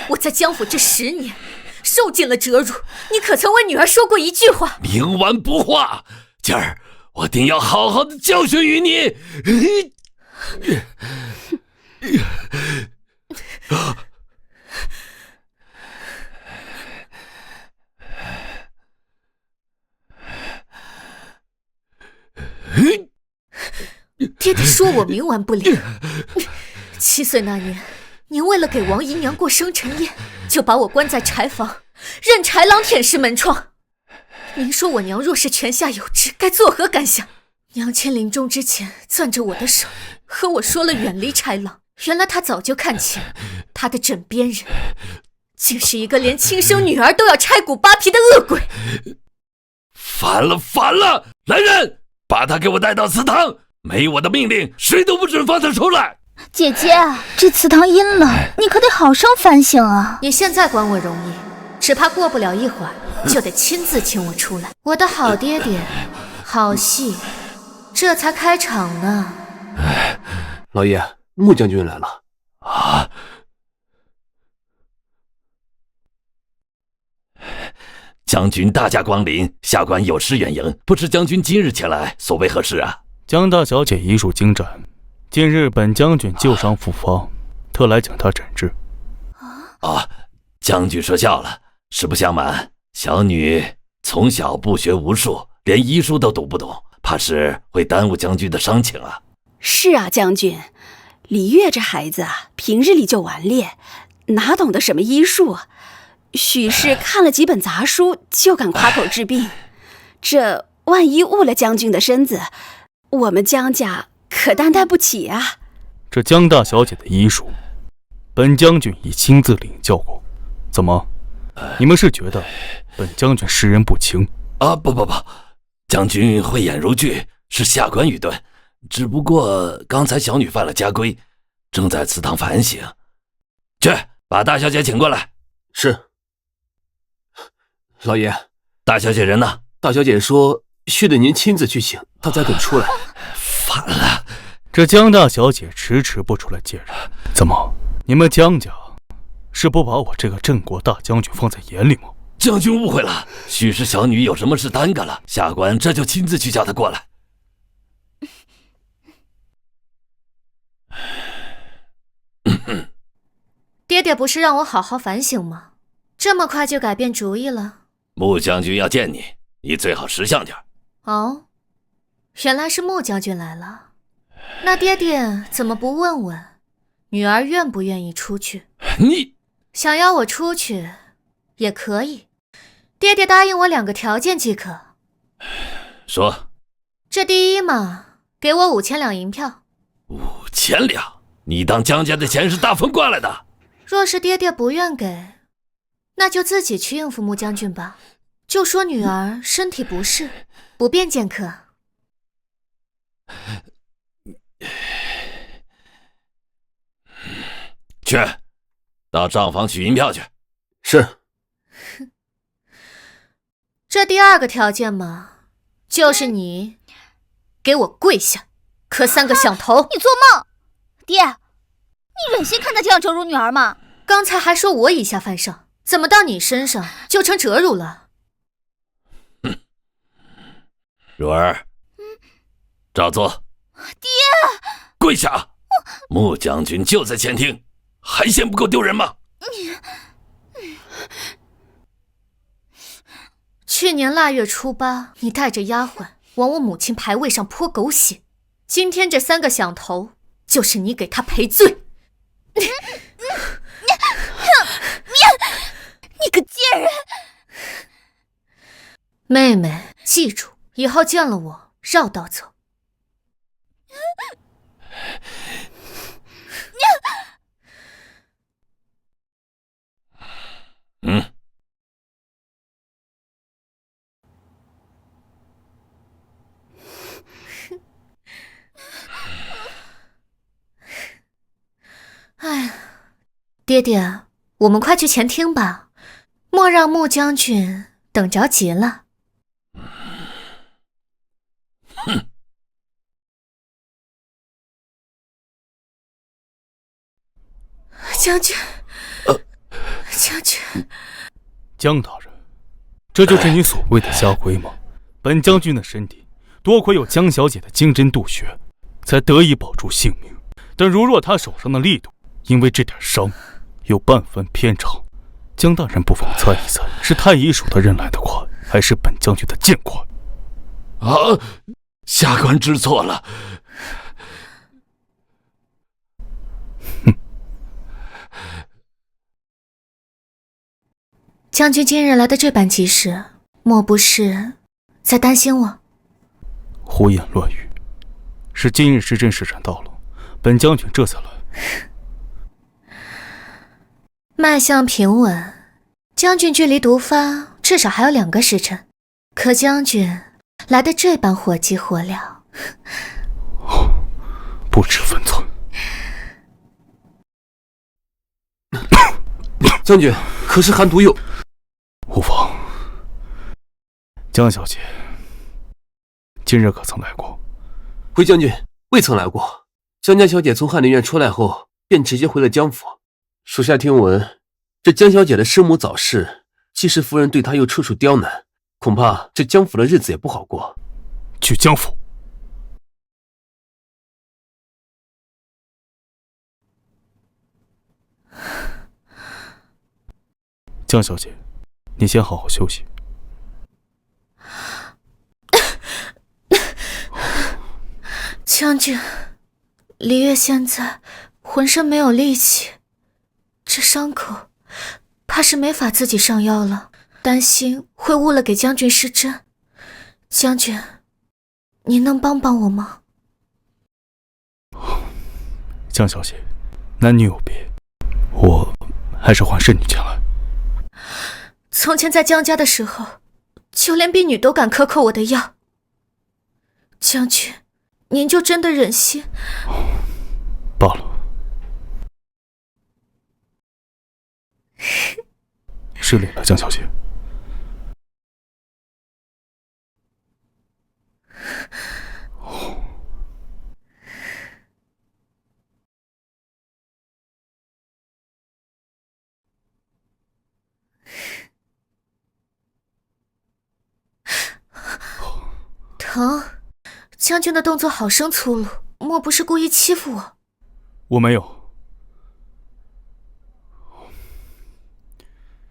我在江府这10年，受尽了折辱，你可曾为女儿说过一句话？
冥顽不化，今儿我定要好好的教训于你。
爹爹说我冥顽不灵。7岁那年，您为了给王姨娘过生辰宴，就把我关在柴房，任豺狼舔舐门窗。您说我娘若是泉下有知，该作何感想？娘亲临终之前攥着我的手，和我说了远离豺狼。原来她早就看清，她的枕边人竟是一个连亲生女儿都要拆骨扒皮的恶鬼。
反了！来人，把他给我带到祠堂，没我的命令，谁都不准放他出来。
姐姐，这祠堂阴了，你可得好生反省啊！
你现在管我容易，只怕过不了一会儿就得亲自请我出来。我的好爹爹，好戏这才开场呢。
老爷，穆将军来了。
啊！将军大驾光临，下官有失远迎，不知将军今日前来，所为何事啊？
江大小姐医术精湛，近日本将军旧伤复发，特来将她诊治。
将军说笑了，实不相瞒，小女从小不学无术，连医书都读不懂，怕是会耽误将军的伤情啊。
是啊，将军，李月这孩子啊，平日里就顽劣，哪懂得什么医术啊？许是看了几本杂书就敢夸口治病，这万一误了将军的身子，我们江家可担待不起啊。
这江大小姐的医术，本将军已亲自领教过。怎么，你们是觉得本将军识人不清？
不，将军慧眼如炬，是下官愚钝。只不过刚才小女犯了家规，正在祠堂反省。去，把大小姐请过来。
是。老爷，
大小姐人呢？
大小姐说需得您亲自去请，她才肯出来。
烦了，
这江大小姐迟迟不出来见人，怎么，你们江家是不把我这个镇国大将军放在眼里吗？
将军误会了，许是小女有什么事耽搁了，下官这就亲自去叫她过来。
爹爹不是让我好好反省吗？这么快就改变主意了？
穆将军要见你，你最好识相点。
哦，原来是穆将军来了。那爹爹怎么不问问女儿愿不愿意出去？
你
想要我出去也可以，爹爹答应我2个条件即可。
说。
这第一嘛，给我5000两银票。
5000两？你当江家的钱是大风刮来的？
若是爹爹不愿给，那就自己去应付穆将军吧。就说女儿身体不适，不便见客。
去，到账房取银票去。
是。
这第2个条件嘛，就是你给我跪下，磕3个响头。
你做梦！爹，你忍心看她这样折辱女儿吗？
刚才还说我以下犯上，怎么到你身上就成折辱了？
如儿，照做。
爹，
跪下！穆将军就在前厅，还嫌不够丢人吗？
去年腊月初8，你带着丫鬟往我母亲牌位上泼狗血，今天这3个响头就是你给她赔罪。
你个贱人！
妹妹，记住，以后见了我绕道走。哎呀，爹爹，我们快去前厅吧，莫让穆将军等着急了。将军，将军，
江大人，这就是你所谓的家规吗？本将军的身体多亏有江小姐的经针渡穴，才得以保住性命。但如若她手上的力度因为这点伤有半分偏差，江大人不妨猜一猜，是太医手的人来得快，还是本将军的剑快？
下官知错了。
将军今日来的这般及时，莫不是在担心我？
胡言乱语，是今日时针施展到了，本将军这才来。
脉象平稳，将军距离毒发至少还有2个时辰，可将军来得这般火急火燎，
不知分寸。
将军，可是寒毒有？
无妨。江小姐今日可曾来过？
回将军，未曾来过。江家小姐从翰林院出来后，便直接回了江府。属下听闻，这江小姐的师母早逝，季氏夫人对她又处处刁难，恐怕这江府的日子也不好过。
去江府。江小姐，你先好好休息。
将军，黎月现在浑身没有力气，这伤口怕是没法自己上药了，担心会误了给将军施针。将军，您能帮帮我吗？
江小姐，男女有别，我还是还侍女前来。
从前在江家的时候，就连婢女都敢克扣我的药。将军，您就真的忍心？
罢了。失礼了，江小姐。
疼，将军的动作好生粗鲁，莫不是故意欺负我？
我没有。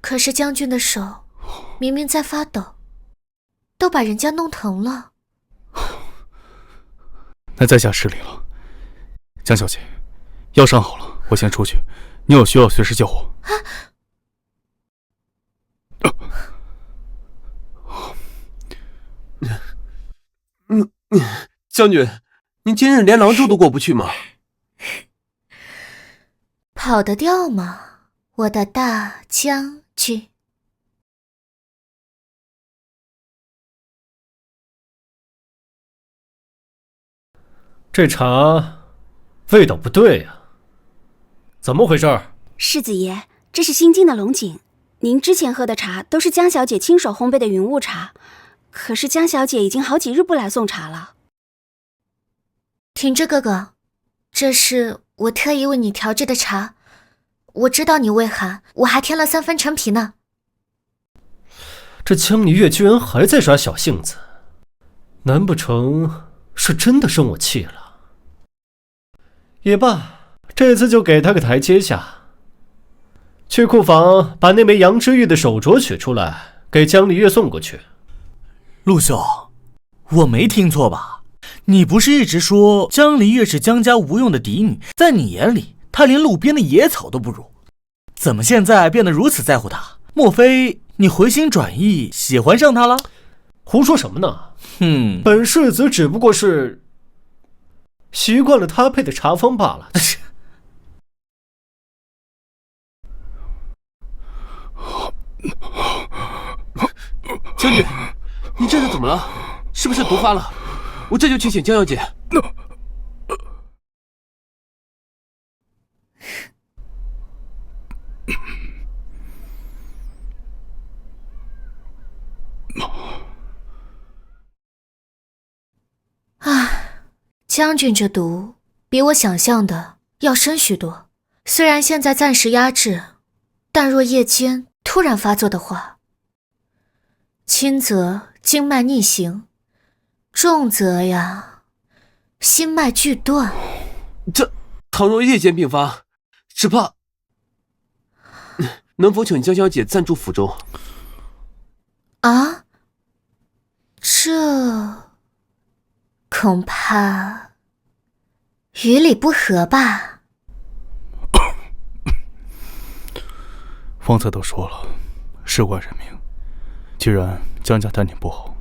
可是将军的手明明在发抖，都把人家弄疼了。
那在下失礼了。江小姐，药伤好了，我先出去，你有需要随时叫我。
将军，您今日连廊柱都过不去吗？
跑得掉吗，我的大将军？
这茶味道不对呀，怎么回事？
世子爷，这是新进的龙井，您之前喝的茶都是江小姐亲手烘焙的云雾茶，可是江小姐已经好几日不来送茶了。
挺之哥哥，这是我特意为你调制的茶，我知道你胃寒，我还添了3分陈皮呢。
这江离月居然还在耍小性子，难不成是真的生我气了？也罢，这次就给他个台阶下。去库房把那枚杨之玉的手镯取出来，给江离月送过去。
陆兄，我没听错吧？你不是一直说江离月是江家无用的嫡女，在你眼里她连路边的野草都不如，怎么现在变得如此在乎她？莫非你回心转意喜欢上她了？
胡说什么呢？本世子只不过是习惯了他配的茶方罢了。
将军，你这是怎么了？是不是毒发了？我这就去请江小姐。
将军这毒比我想象的要深许多，虽然现在暂时压制，但若夜间突然发作的话，轻则经脉逆行，重则呀，心脉俱断。
这倘若夜间病发，只怕……能否请江小姐暂住府中？
啊？这恐怕于理不合吧？
方才都说了，事关人命，既然江家单点不好，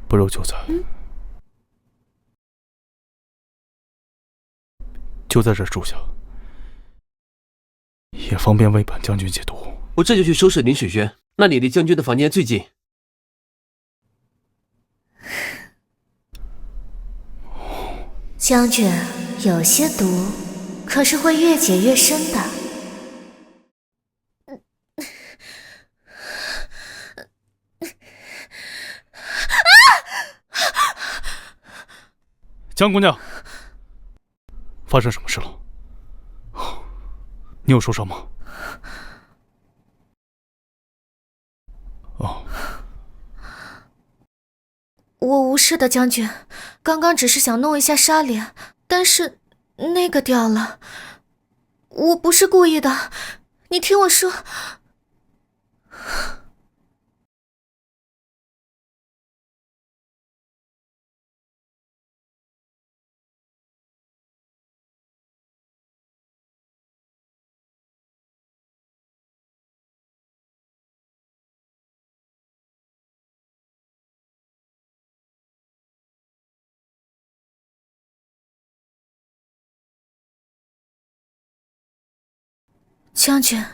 不如就在这住下，也方便为本将军解毒。
我这就去收拾林水轩，那里离将军的房间最近。
将军，有些毒，可是会越解越深的。
江姑娘，发生什么事了？你有受伤吗？哦，
我无事的，将军。刚刚只是想弄一下纱帘，但是那个掉了。我不是故意的，你听我说。将军，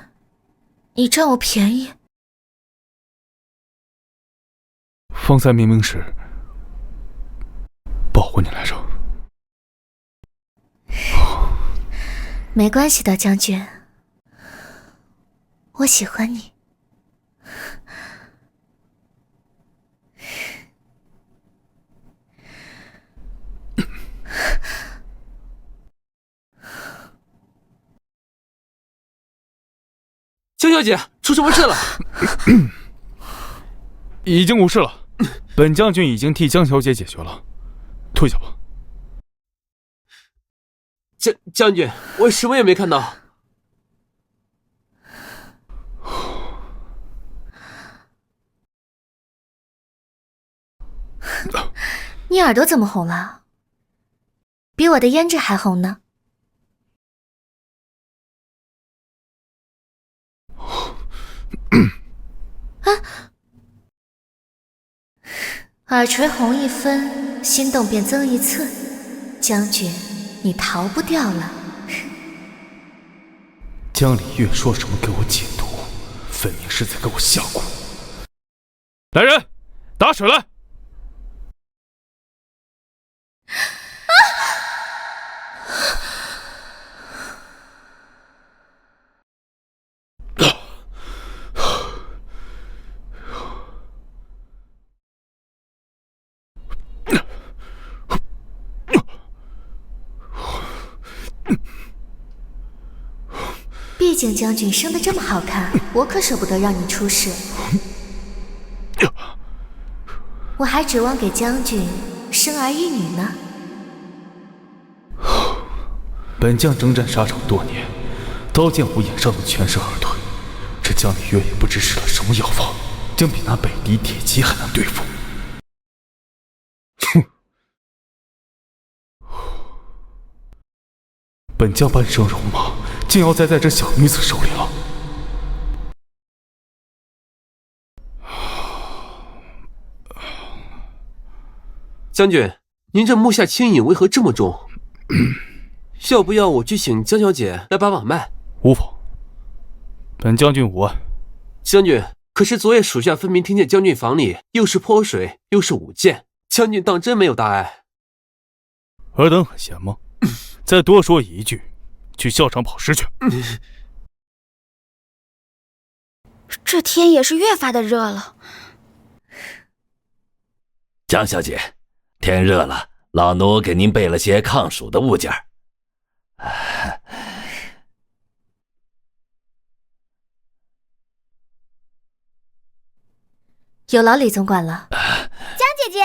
你占我便宜。
方才明明是保护你来着。
没关系的，将军，我喜欢你。
江小姐，出什么事了？
已经无事了，本将军已经替江小姐解决了，退下吧。
将军，我什么也没看到。
你耳朵怎么红了？比我的胭脂还红呢。啊！耳垂红一分，心动便增一寸。将军，你逃不掉了。
江礼月说什么给我解毒，分明是在给我下蛊。来人，打水来！
毕竟将军生得这么好看，我可舍不得让你出事。我还指望给将军生儿育女呢。
本将征战沙场多年，刀剑无眼上的全身而退，这江礼月也不知使了什么药方，竟比那北狄铁骑还难对付。哼！本将半生戎马，竟要栽在这小女子手里了。
将军，您这目下青瘾为何这么重？要不要我去请江小姐来把把脉？
无妨，本将军无碍。
将军，可是昨夜属下分明听见将军房里又是泼水又是舞剑，将军当真没有大碍？
尔等很闲吗？再多说一句，去校场跑尸去。
这天也是越发的热了。
江小姐，天热了，老奴给您备了些抗暑的物件。
有劳李总管了。
江姐姐，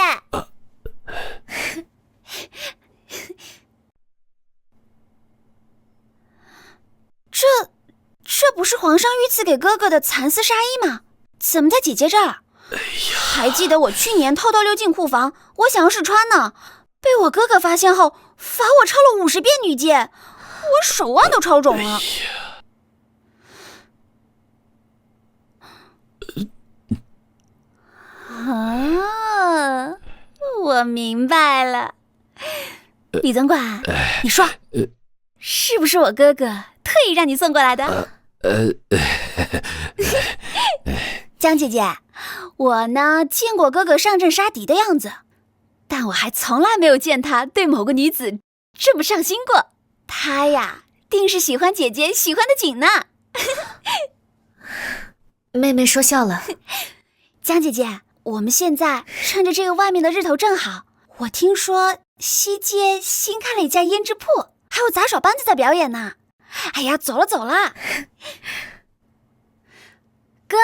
不是皇上御赐给哥哥的蚕丝纱衣吗？怎么在姐姐这儿？还记得我去年偷溜进库房，我想要试穿呢，被我哥哥发现后罚我抄了50遍女诫，我手腕都抄肿了。啊，我明白了，李总管，你说，是不是我哥哥特意让你送过来的？江姐姐，我呢见过哥哥上阵杀敌的样子，但我还从来没有见他对某个女子这么上心过。他呀，定是喜欢姐姐喜欢的紧呢。
妹妹说笑了。
江姐姐，我们现在趁着这个外面的日头正好，我听说西街新开了一家胭脂铺，还有杂耍班子在表演呢。哎呀，走了走了。哥。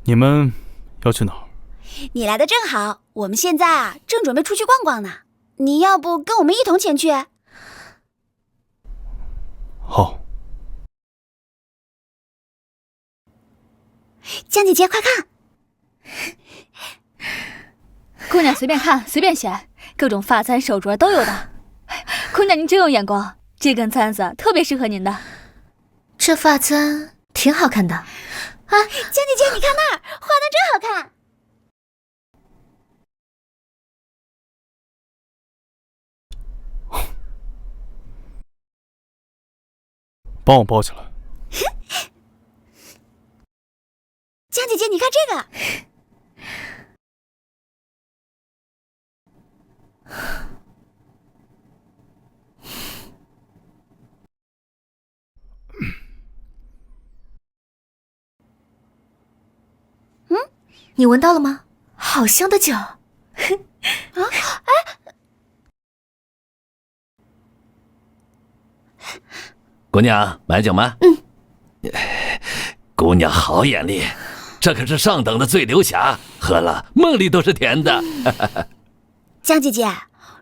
你们要去哪儿？
你来的正好，我们现在啊正准备出去逛逛呢。你要不跟我们一同前去？
好。
江姐姐，快看！
姑娘随便看，随便选，各种发簪、手镯都有的。姑娘您真有眼光，这根簪子特别适合您的。
这发簪挺好看的。
啊，江姐姐，你看那儿，画的真好看。
帮我包起来。
江姐姐，你看这个。
你闻到了吗？好香的酒。啊，
哎，姑娘买酒吗？姑娘好眼力，这可是上等的醉流霞，喝了梦里都是甜的。
江姐姐，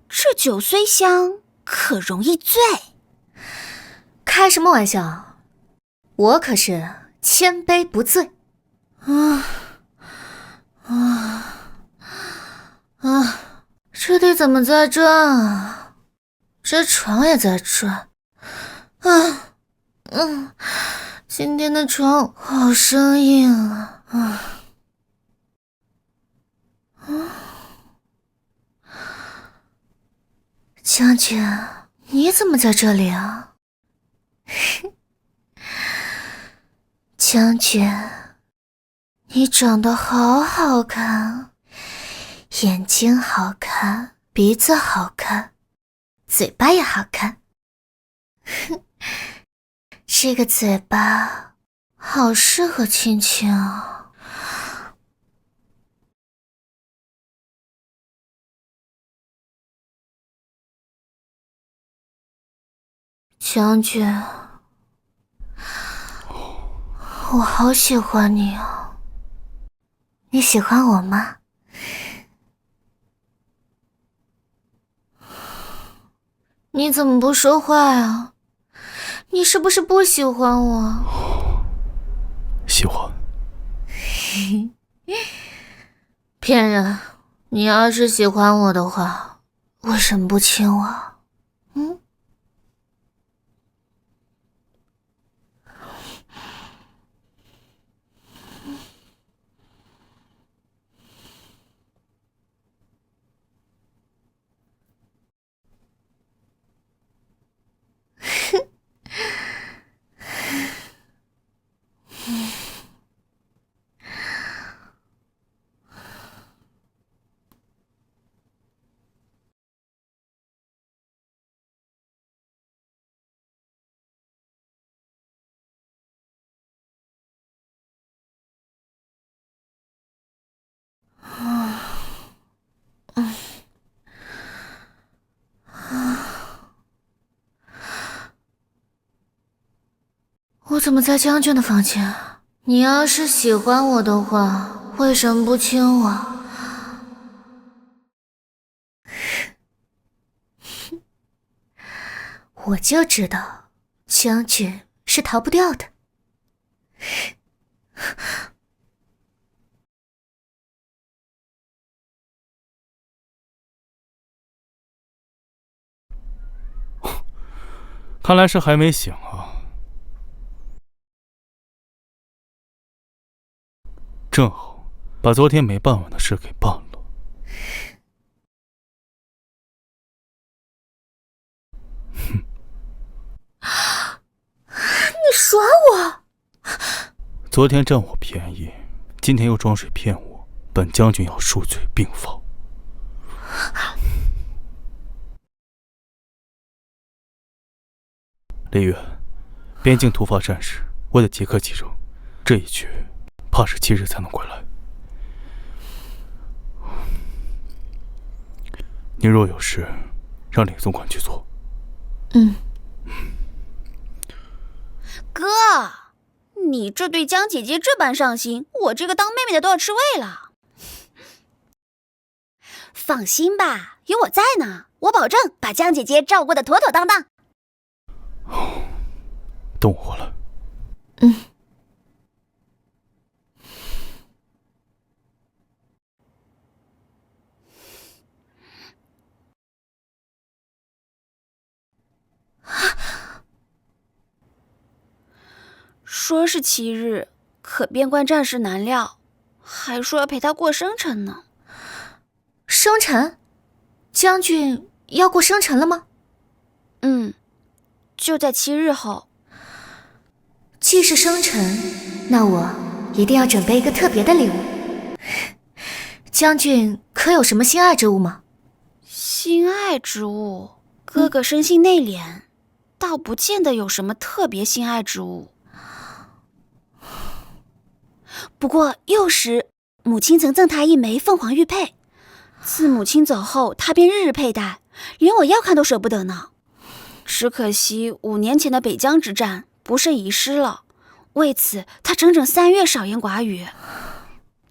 这酒虽香，可容易醉。
开什么玩笑？我可是千杯不醉。这地怎么在转啊？这床也在转。今天的床好生硬啊。将军，你怎么在这里啊？将军，你长得好好看，眼睛好看，鼻子好看，嘴巴也好看。这个嘴巴好适合亲亲啊。将军，我好喜欢你啊。你喜欢我吗？你怎么不说话啊？你是不是不喜欢我？
喜欢。
骗人！你要是喜欢我的话，为什么不亲我？我怎么在将军的房间？你要是喜欢我的话，为什么不亲我？我就知道，将军是逃不掉的。
看来是还没醒啊。正好把昨天没办完的事给办了。
你耍我！
昨天占我便宜，今天又装水骗我，本将军要数罪并罚。李远，边境突发战事，我得即刻启程，这一去怕是7日才能归来。你若有事，让李总管去做。
哥，你这对江姐姐这般上心，我这个当妹妹的都要吃味了。放心吧，有我在呢，我保证把江姐姐照顾得妥妥当当。
等我回来。
说是7日，可边关战事难料，还说要陪他过生辰呢。
生辰？将军要过生辰了吗？
就在7日后。
既是生辰，那我一定要准备一个特别的礼物。将军可有什么心爱之物吗？
心爱之物？哥哥生性内敛，倒不见得有什么特别心爱之物。不过幼时母亲曾赠他一枚凤凰玉佩，自母亲走后，他便日日佩戴，连我要看都舍不得呢。只可惜5年前的北疆之战不慎遗失了，为此他整整3月少言寡语。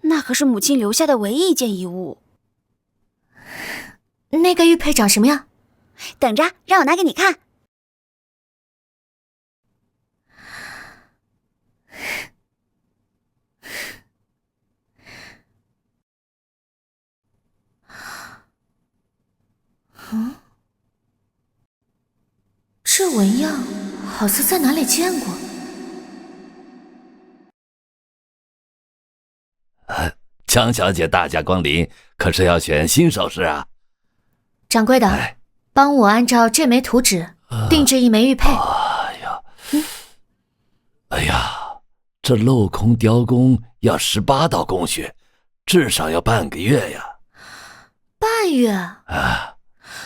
那可是母亲留下的唯一一件遗物。
那个玉佩长什么样？
等着，让我拿给你看。
这纹样好似在哪里见过。
江小姐大驾光临，可是要选新首饰啊？
掌柜的，帮我按照这枚图纸定制一枚玉佩。
哎呀，这镂空雕工要18道工序，至少要半个月呀。
半月？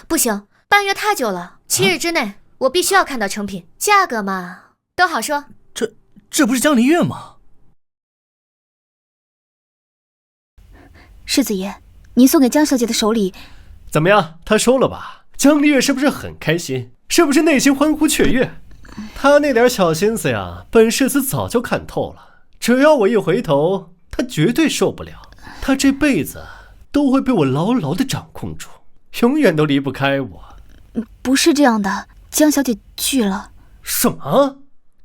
不行，半月太久了，7日之内我必须要看到成品。价格嘛，都好说。
这不是江离月吗？
世子爷，您送给江小姐的手礼
怎么样？她收了吧？江离月是不是很开心？是不是内心欢呼雀跃？她那点小心思呀，本世子早就看透了。只要我一回头，她绝对受不了。她这辈子都会被我牢牢地掌控住，永远都离不开我。
不是这样的，江小姐拒了。
什么？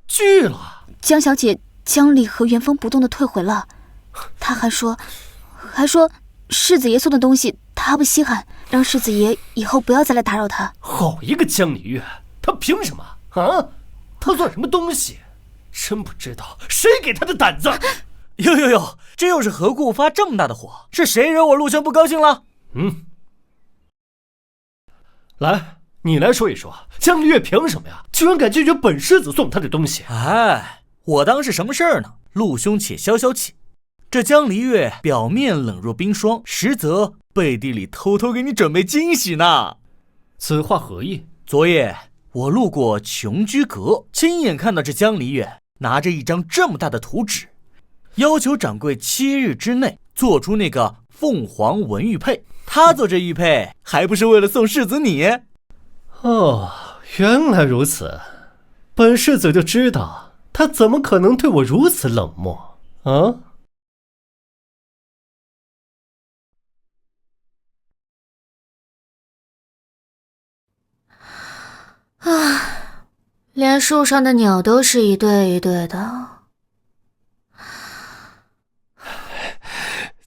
拒了？
江小姐将礼盒原封不动地退回了。她还说世子爷送的东西她不稀罕，让世子爷以后不要再来打扰她。
好一个江离月，她凭什么啊？她算什么东西？真不知道谁给她的胆子！
哟，这又是何故发这么大的火？是谁惹我陆兄不高兴了？
来，你来说一说，江离月凭什么呀？居然敢拒绝本世子送她的东西？
我当是什么事儿呢？陆兄且消消气。这江离月表面冷若冰霜，实则背地里偷偷给你准备惊喜呢。
此话何意？
昨夜我路过琼居阁，亲眼看到这江离月拿着一张这么大的图纸，要求掌柜7日之内做出那个凤凰纹玉佩。他做这玉佩还不是为了送世子你？
原来如此。本世子就知道他怎么可能对我如此冷漠。啊？
啊，连树上的鸟都是一对一对的。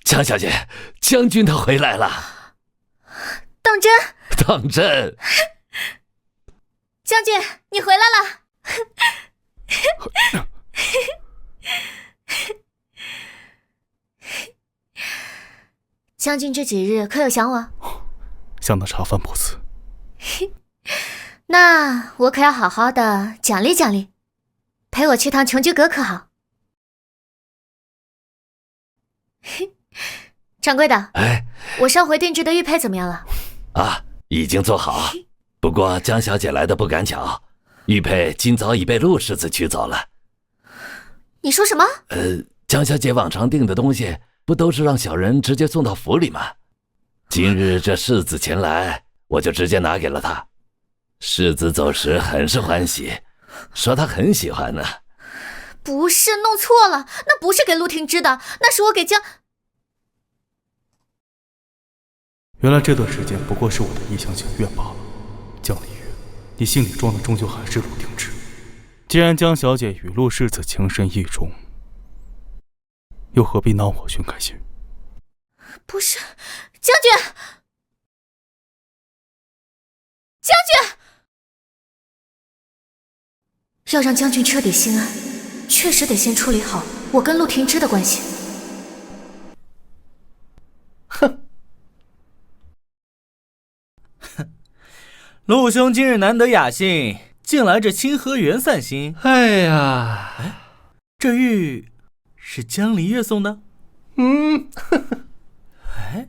江小姐，将军他回来了。
当真？
当真。
将军，你回来了。将军这几日可有想我？
想得茶饭不思。
那我可要好好的奖励奖励，陪我去趟琼居阁可好？掌柜的，我上回定制的玉佩怎么样了？
啊，已经做好。不过江小姐来的不赶巧，玉佩今早已被陆世子取走了。
你说什么？
江小姐往常订的东西，不都是让小人直接送到府里吗？今日这世子前来，我就直接拿给了他。世子走时很是欢喜，说他很喜欢呢。
不是，弄错了，那不是给陆廷之的，那是我给江……
原来这段时间不过是我的一厢情愿罢了。江离月，你心里装的终究还是陆廷之。既然江小姐与陆世子情深意重，又何必拿我寻开心？
不是，将军，将军，要让将军彻底心安，确实得先处理好我跟陆廷之的关系。
哼，陆兄今日难得雅兴，竟来这清河园散心。
哎呀，
这玉是江离月送的？哎，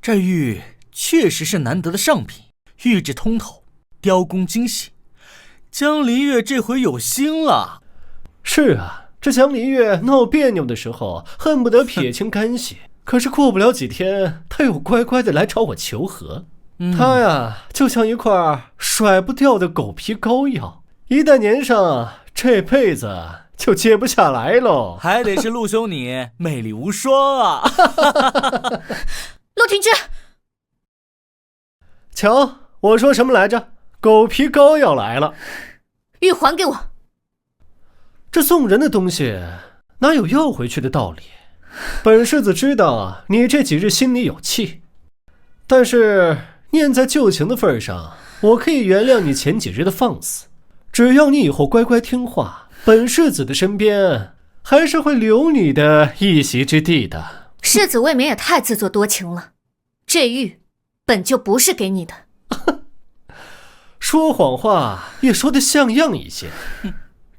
这玉确实是难得的上品，玉质通透，雕工精细。江离月这回有心了。
是啊，这江离月闹别扭的时候，恨不得撇清干系。可是过不了几天，他又乖乖的来找我求和。他呀，就像一块甩不掉的狗皮膏药，一旦粘上，这辈子就揭不下来喽。
还得是陆兄你魅力无双啊！
陆廷之，
瞧，我说什么来着？狗皮膏药来了，
玉还给我。
这送人的东西哪有要回去的道理？本世子知道你这几日心里有气，但是念在旧情的份上，我可以原谅你前几日的放肆。只要你以后乖乖听话，本世子的身边还是会留你的一席之地的。
世子未免也太自作多情了，这玉本就不是给你的。
说谎话也说得像样一些。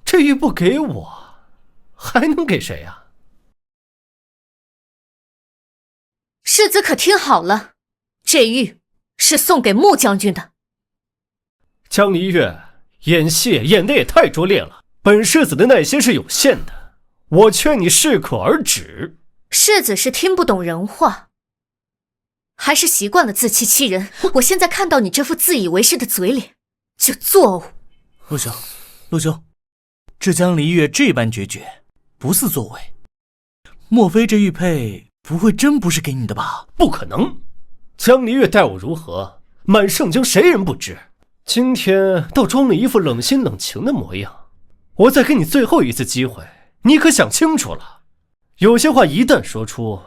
这玉不给我，还能给谁啊？
世子可听好了，这玉是送给穆将军的。
江离月，演戏演得也太拙劣了，本世子的耐心是有限的，我劝你适可而止。
世子是听不懂人话，还是习惯了自欺欺人？我现在看到你这副自以为是的嘴脸，就作呕。
陆兄，陆兄，这江离月这般决绝，不似作伪。莫非这玉佩不会真不是给你的吧？
不可能，江离月待我如何，满盛京谁人不知。今天倒装了一副冷心冷情的模样。我再给你最后一次机会，你可想清楚了。有些话一旦说出，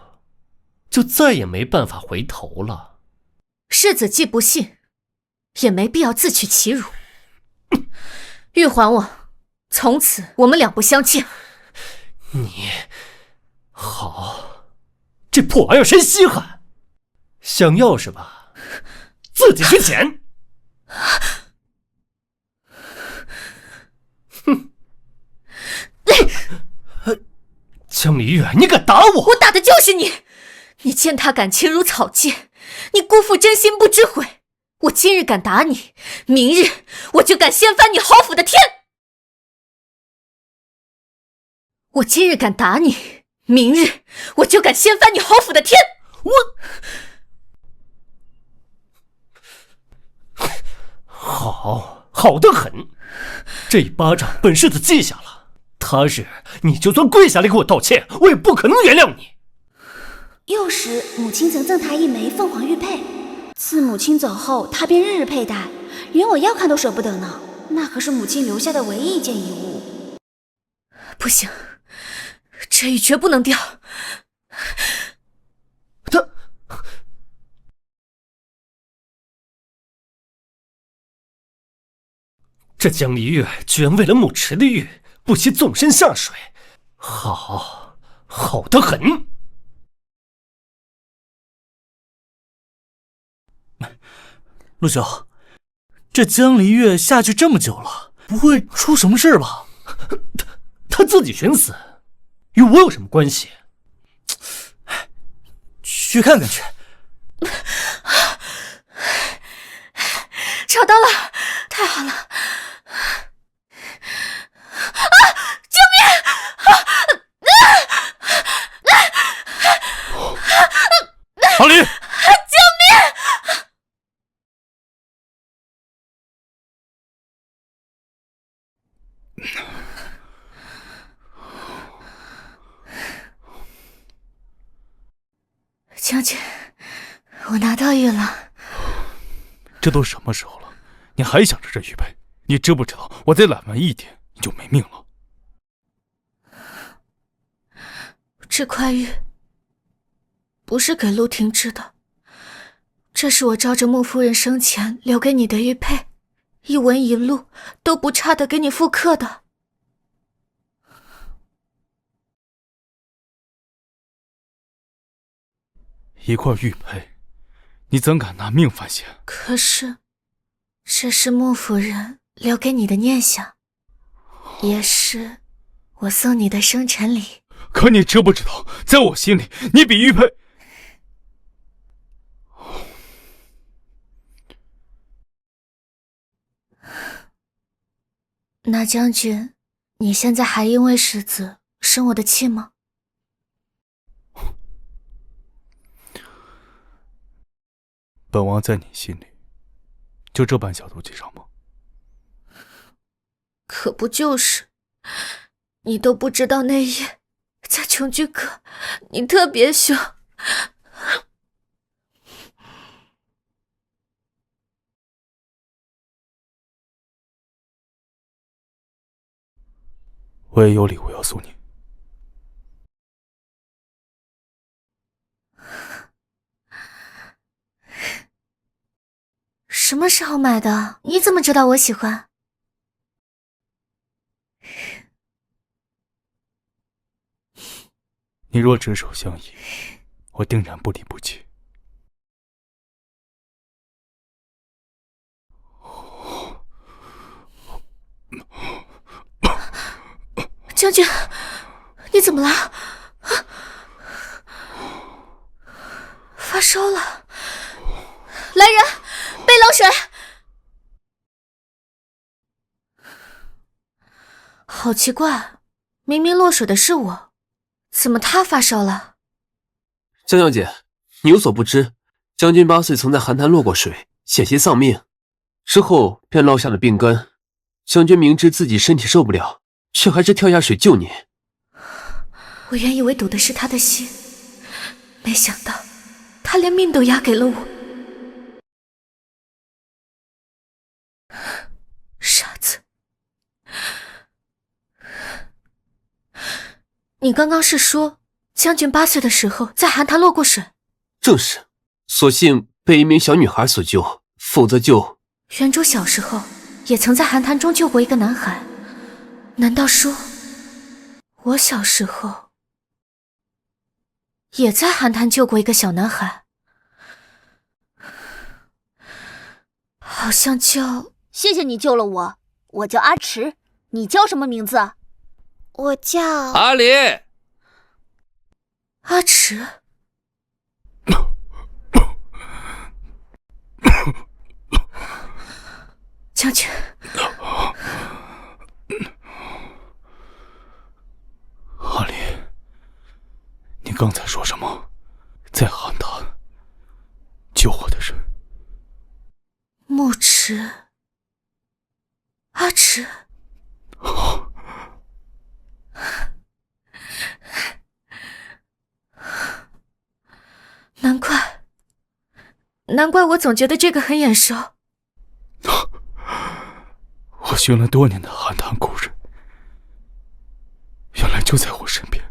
就再也没办法回头了。
世子既不信，也没必要自取其辱。玉还我，从此我们两不相欠。
你好，这破玩意儿谁稀罕？想要是吧？自己去捡。哼！江离月，你敢打我？
我打的就是你！你践踏感情如草芥，你辜负真心不知悔。我今日敢打你，明日我就敢掀翻你侯府的天。我今日敢打你，明日我就敢掀翻你侯府的天。
好，好得很。这一巴掌本世子记下了，他日你就算跪下来给我道歉，我也不可能原谅你。
幼时母亲曾赠他一枚凤凰玉佩，自母亲走后，他便日日佩戴，连我要看都舍不得呢。那可是母亲留下的唯一一件遗物。
不行，这玉绝不能掉。
这江离月居然为了母池的玉，不惜纵身下水，好得很。
陆兄，这江离月下去这么久了，不会出什么事吧？
他自己寻死，与我有什么关系？
去看看去。
找到了，太好了！救命！
阿离，
救命！将军，我拿到玉了。
这都什么时候了，你还想着这玉佩？你知不知道，我再懒玩一点，你就没命了。
这块玉不是给陆廷芝的，这是我照着穆夫人生前留给你的玉佩，一纹一路都不差的给你复刻的。
一块玉佩，你怎敢拿命犯险？
可是，这是穆夫人留给你的念想，也是我送你的生辰礼。
可你知不知道，在我心里，你比玉佩……
那将军，你现在还因为世子生我的气吗？
本王在你心里，就这般小肚鸡肠吗？
可不就是，你都不知道那夜在琼居阁，你特别凶。
我也有礼物要送你。
什么时候买的？你怎么知道我喜欢？
你若执手相依，我定然不离不弃。
将军，你怎么了？发烧了！来人，备冷水！好奇怪，明明落水的是我，怎么他发烧了？
江小姐，你有所不知，将军8岁曾在寒潭落过水，险些丧命，之后便落下了病根。将军明知自己身体受不了，却还是跳下水救你。
我原以为赌的是他的心，没想到他连命都押给了我。傻子，你刚刚是说将军8岁的时候在寒潭落过水？
正是，所幸被一名小女孩所救，否则就……
元珠小时候也曾在寒潭中救过一个男孩，难道说我小时候也在寒潭救过一个小男孩？好像叫……
谢谢你救了我，我叫阿迟，你叫什么名字？
我叫
阿离。
阿迟。将军，
阿离，你刚才说什么？在寒潭救我的人？
木迟，阿迟。难怪我总觉得这个很眼熟。
我寻了多年的寒潭故人，原来就在我身边。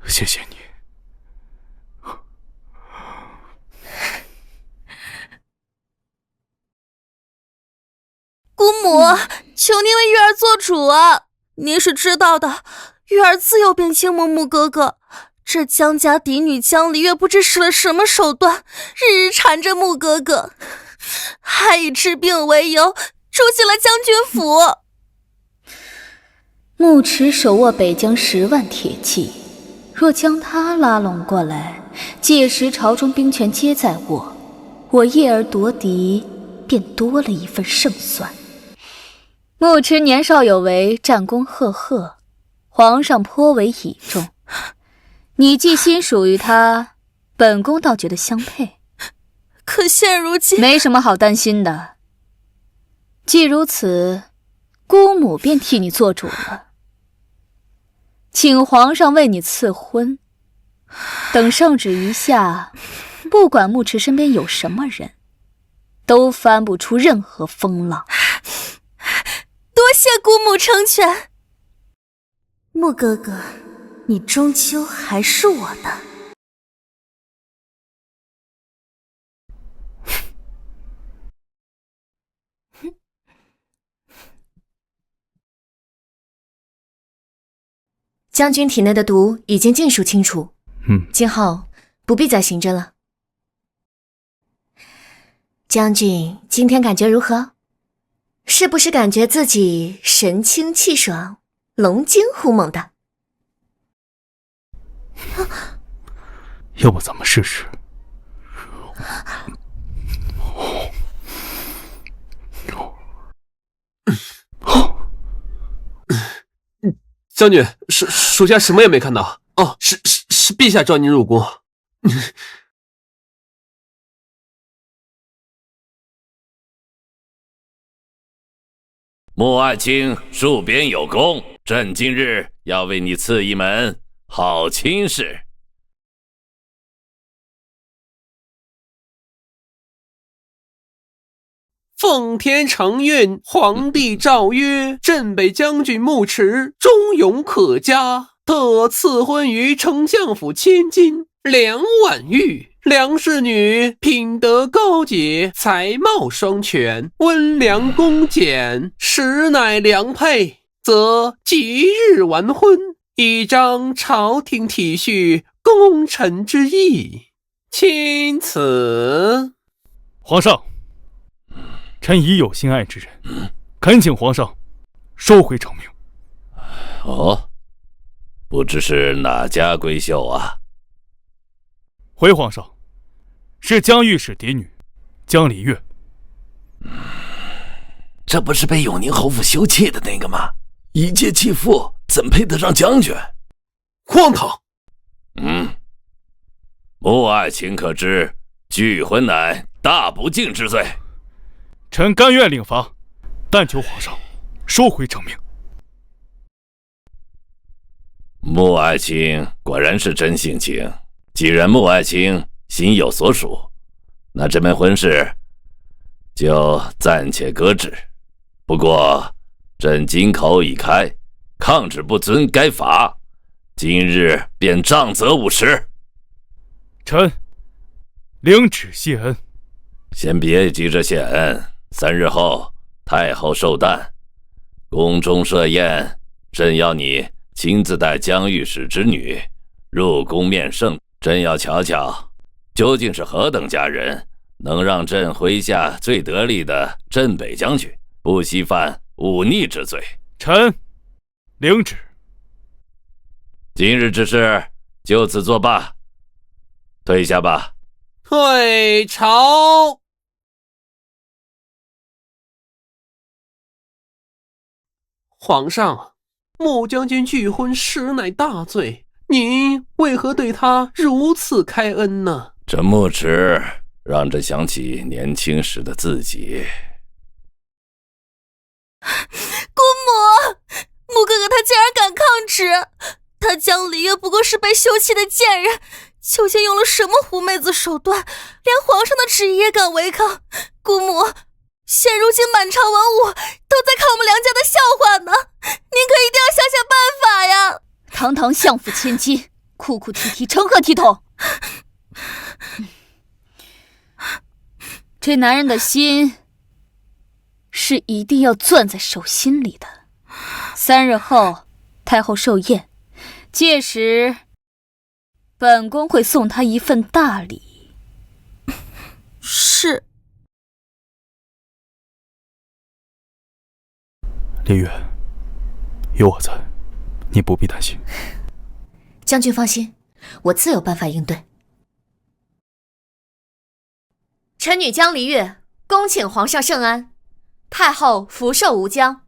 谢谢你。
姑母，求您为玉儿做主啊！您是知道的，玉儿自幼便倾慕穆哥哥，这江家嫡女江离月不知使了什么手段，日日缠着穆哥哥，还以治病为由住进了将军府。
穆迟手握北疆10万铁骑，若将他拉拢过来，届时朝中兵权皆在我叶儿夺嫡便多了一份胜算。穆迟年少有为，战功赫赫，皇上颇为倚重。你既心属于他，本宫倒觉得相配。
可现如今
没什么好担心的。既如此，姑母便替你做主了，请皇上为你赐婚。等圣旨一下，不管穆迟身边有什么人，都翻不出任何风浪。
多谢姑母成全。穆哥哥，你终究还是我的。
将军体内的毒已经尽数清除，今后不必再行针了。将军今天感觉如何？是不是感觉自己神清气爽，龙精虎猛的？
要不咱们试试？
将军，属下什么也没看到。哦，是陛下召您入宫。
穆爱卿戍边有功，朕今日要为你赐一门好亲事。
奉天承运，皇帝诏曰：镇北将军穆迟忠勇可嘉，特赐婚于丞相府千金2万玉。梁氏女品德高洁，才貌双全，温良恭俭，实乃良配，则即日完婚，以彰朝廷体恤功臣之意。钦此。
皇上，臣已有心爱之人，恳请皇上收回成命。
哦，不知是哪家闺秀啊？
回皇上，是江御史嫡女江离月。
这不是被永宁侯府休弃的那个吗？一介弃妇，怎配得上将军？
荒唐！
穆爱卿可知，拒婚乃大不敬之罪。
臣甘愿领罚，但求皇上收回成命。
穆爱卿果然是真性情。既然穆爱卿心有所属，那这门婚事就暂且搁置。不过朕金口已开，抗旨不遵该罚，今日便杖责50。
臣领旨谢恩。
先别急着谢恩，3日后太后寿诞，宫中设宴，朕要你亲自带江御史之女入宫面圣。朕要瞧瞧，究竟是何等佳人，能让朕麾下最得力的镇北将军不惜犯忤逆之罪。
臣领旨。
今日之事就此作罢，退下吧。
退朝。皇上，穆将军拒婚实乃大罪。您为何对他如此开恩呢？
这穆迟让朕想起年轻时的自己。
姑母，穆哥哥他竟然敢抗旨！他江离月不过是被休弃的贱人，究竟用了什么狐媚子手段，连皇上的旨意也敢违抗？姑母，现如今满朝文武都在看我们梁家的笑话呢，您可一定要想想办法呀！
堂堂相府千金，哭哭啼啼，成何体统？这男人的心是一定要攥在手心里的。3日后，太后寿宴，届时本宫会送他一份大礼。
是。
丽月，有我在，你不必担心。
将军放心，我自有办法应对。臣女江离月恭请皇上圣安，太后福寿无疆。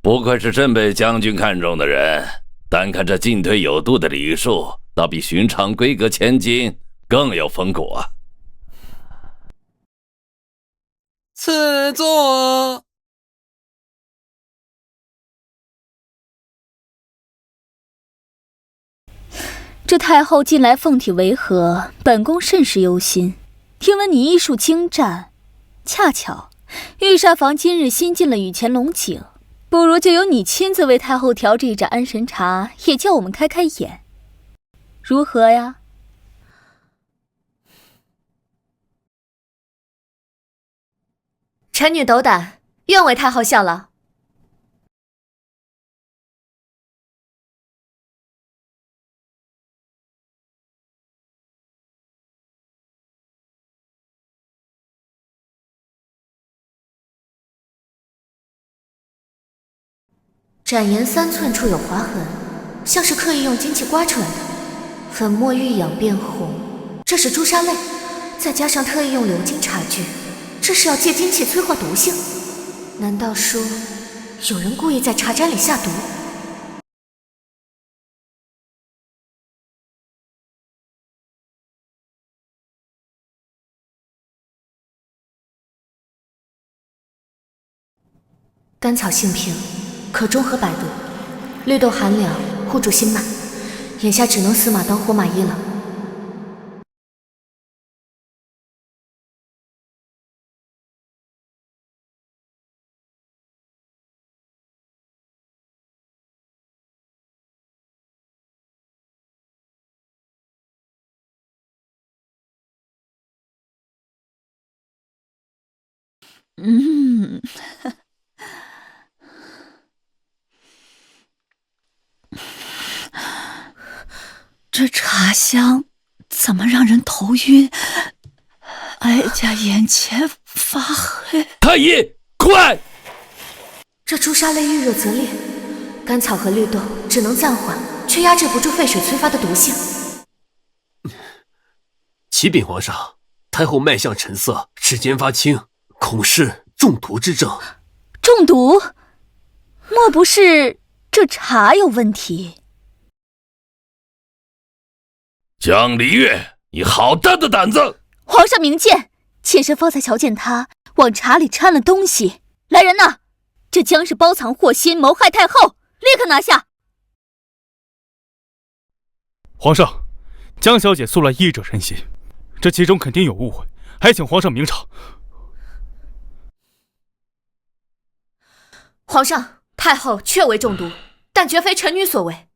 不愧是真被将军看中的人，单看这进退有度的礼数，倒比寻常规格千金更有风骨啊！
赐座。
这太后近来凤体为和，本宫甚是忧心。听闻你医术精湛，恰巧御膳房今日新进了雨前龙井，不如就由你亲自为太后调制一盏安神茶，也叫我们开开眼，如何呀？
臣女斗胆，愿为太后效劳。展颜3寸处有划痕，像是刻意用金器刮出来的。粉末欲养变红，这是朱砂泪，再加上特意用鎏金茶具，这是要借金器催化毒性。难道说有人故意在茶盏里下毒？甘草性平，可中和百毒；绿豆寒凉，护住心脉。眼下只能死马当活马医了。
这茶香怎么让人头晕？哀家眼前发黑。
太医，快！
这朱砂泪遇热则烈，甘草和绿豆只能暂缓，却压制不住沸水催发的毒性。
启禀皇上，太后脉象沉涩，指尖发青，恐是中毒之症。
中毒？莫不是这茶有问题？
江离月，你好大的胆子！
皇上明鉴，妾身方才瞧见他往茶里掺了东西。来人呐，这姜是包藏祸心，谋害太后，立刻拿下！
皇上，江小姐素来医者仁心，这其中肯定有误会，还请皇上明察。
皇上，太后确为中毒，但绝非臣女所为。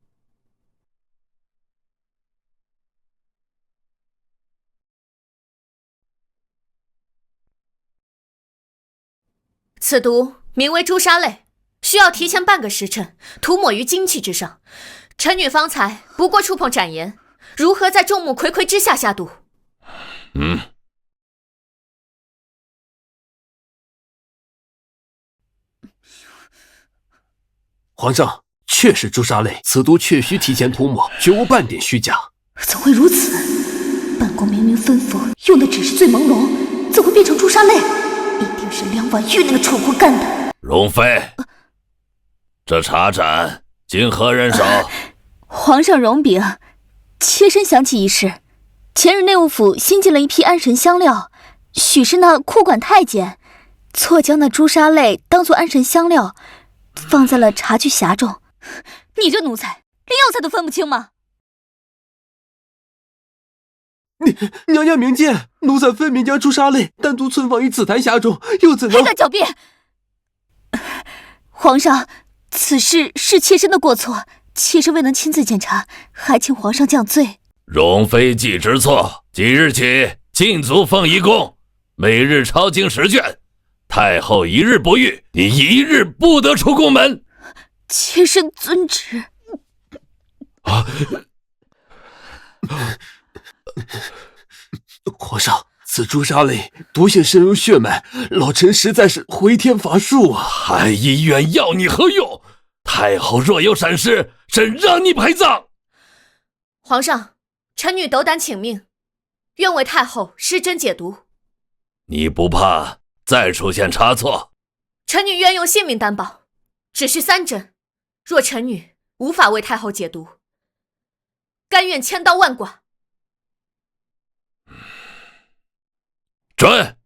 此毒名为朱砂泪，需要提前半个时辰涂抹于金器之上。臣女方才不过触碰展颜，如何在众目睽睽之下下毒？
皇上，确是朱砂泪，此毒确需提前涂抹，绝无半点虚假。
怎会如此？本宫明明吩咐用的只是醉朦胧，怎会变成朱砂泪？一定是梁婉玉那个蠢货干的。
容妃，这茶盏经何人手？
皇上容禀，妾身想起一事，前日内务府新进了一批安神香料，许是那库管太监错将那朱砂泪当作安神香料，放在了茶具匣中。你这奴才，连药材都分不清吗？
娘娘明鉴，奴才分明将朱砂泪单独存放于紫檀匣中，又怎能……
还敢狡辩！皇上，此事是妾身的过错，妾身未能亲自检查，还请皇上降罪。
容妃既知错，即日起禁足凤仪宫，每日抄经10卷。太后一日不遇，你一日不得出宫门。
妾身遵旨。
皇上，此朱砂泪毒性深入血脉，老臣实在是回天乏术啊！
太医院要你何用？太后若有闪失，朕让你陪葬。
皇上，臣女斗胆请命，愿为太后施针解毒。
你不怕再出现差错？
臣女愿用性命担保，只需3针。若臣女无法为太后解毒，甘愿千刀万剐。
准。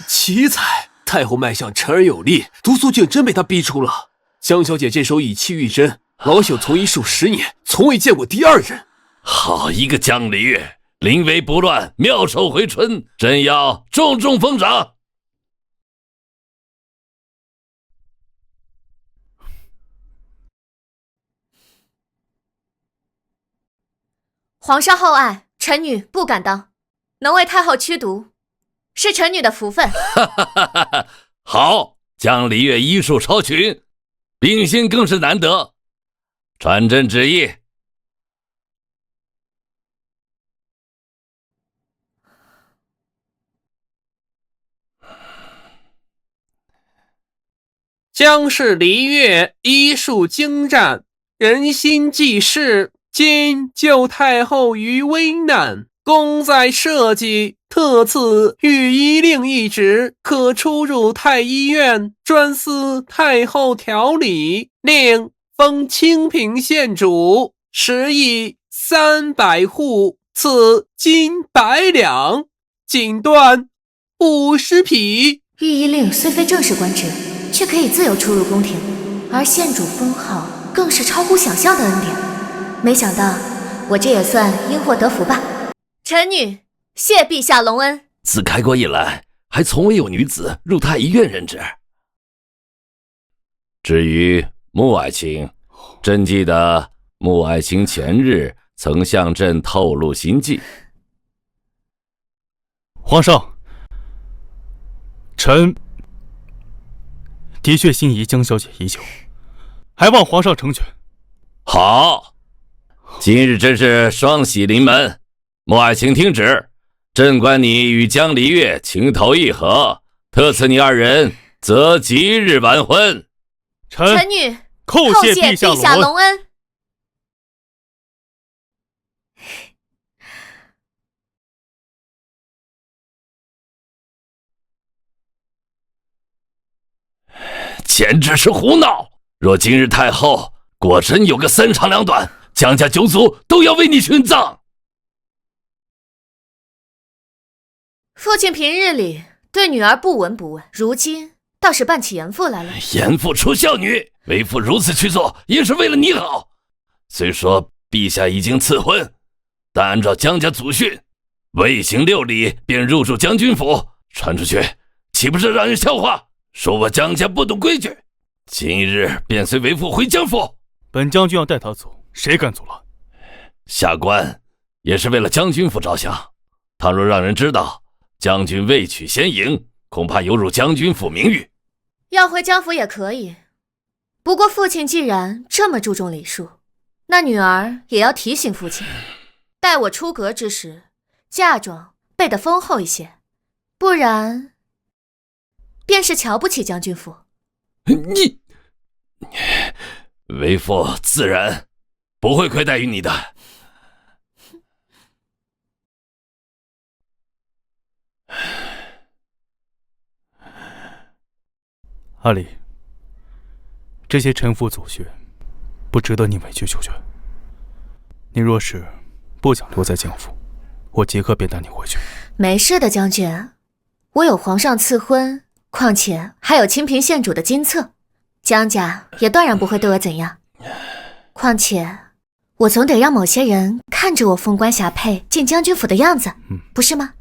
奇才！太后脉象沉而有力，毒素竟真被她逼出了。江小姐这手以气御针，老朽从医数10年，从未见过第2人。
好一个江离月，临危不乱，妙手回春，朕要重重封赏。
皇上厚爱，臣女不敢当，能为太后驱毒，是臣女的福分。
好，江离月医术超群，秉性更是难得。传朕旨意。
江氏离月医术精湛，人心济世，今救太后于危难，功在社稷，特赐御医令一职，可出入太医院，专司太后调理，令封清平县主，食邑300户，赐金100两，锦缎50匹。
御医令虽非正式官职，却可以自由出入宫廷，而县主封号更是超乎想象的恩典。没想到我这也算因祸得福吧。臣女谢陛下隆恩。
自开国以来，还从未有女子入太医院任职。至于穆爱卿，朕记得穆爱卿前日曾向朕透露心迹。
皇上，臣的确心仪江小姐已久，还望皇上成全。
好，今日真是双喜临门。穆爱卿听旨，朕观你与江离月情投意合，特赐你2人择吉日完婚。
臣女
叩谢陛下隆恩。
简直是胡闹！若今日太后果真有个3长2短，江家9族都要为你殉葬。
父亲平日里对女儿不闻不问，如今倒是扮起严父来了。
严父出孝女，为父如此去做，也是为了你好。虽说陛下已经赐婚，但按照江家祖训，未行6礼便入住将军府，传出去岂不是让人笑话？说我江家不懂规矩。今日便随为父回江府。
本将军要带他走，谁敢阻拦？
下官也是为了将军府着想，倘若让人知道将军未娶先营，恐怕有辱将军府名誉。
要回江府也可以，不过父亲既然这么注重礼数，那女儿也要提醒父亲，待我出阁之时，嫁妆备得丰厚一些，不然便是瞧不起将军府。
你，为父自然不会亏待于你的。
阿离，这些臣服祖训，不值得你委曲求全。你若是不想留在江府，我即刻便带你回去。
没事的，将军，我有皇上赐婚，况且还有清平县主的金册，江家也断然不会对我怎样。况且，我总得让某些人看着我封官霞帔进将军府的样子，不是吗？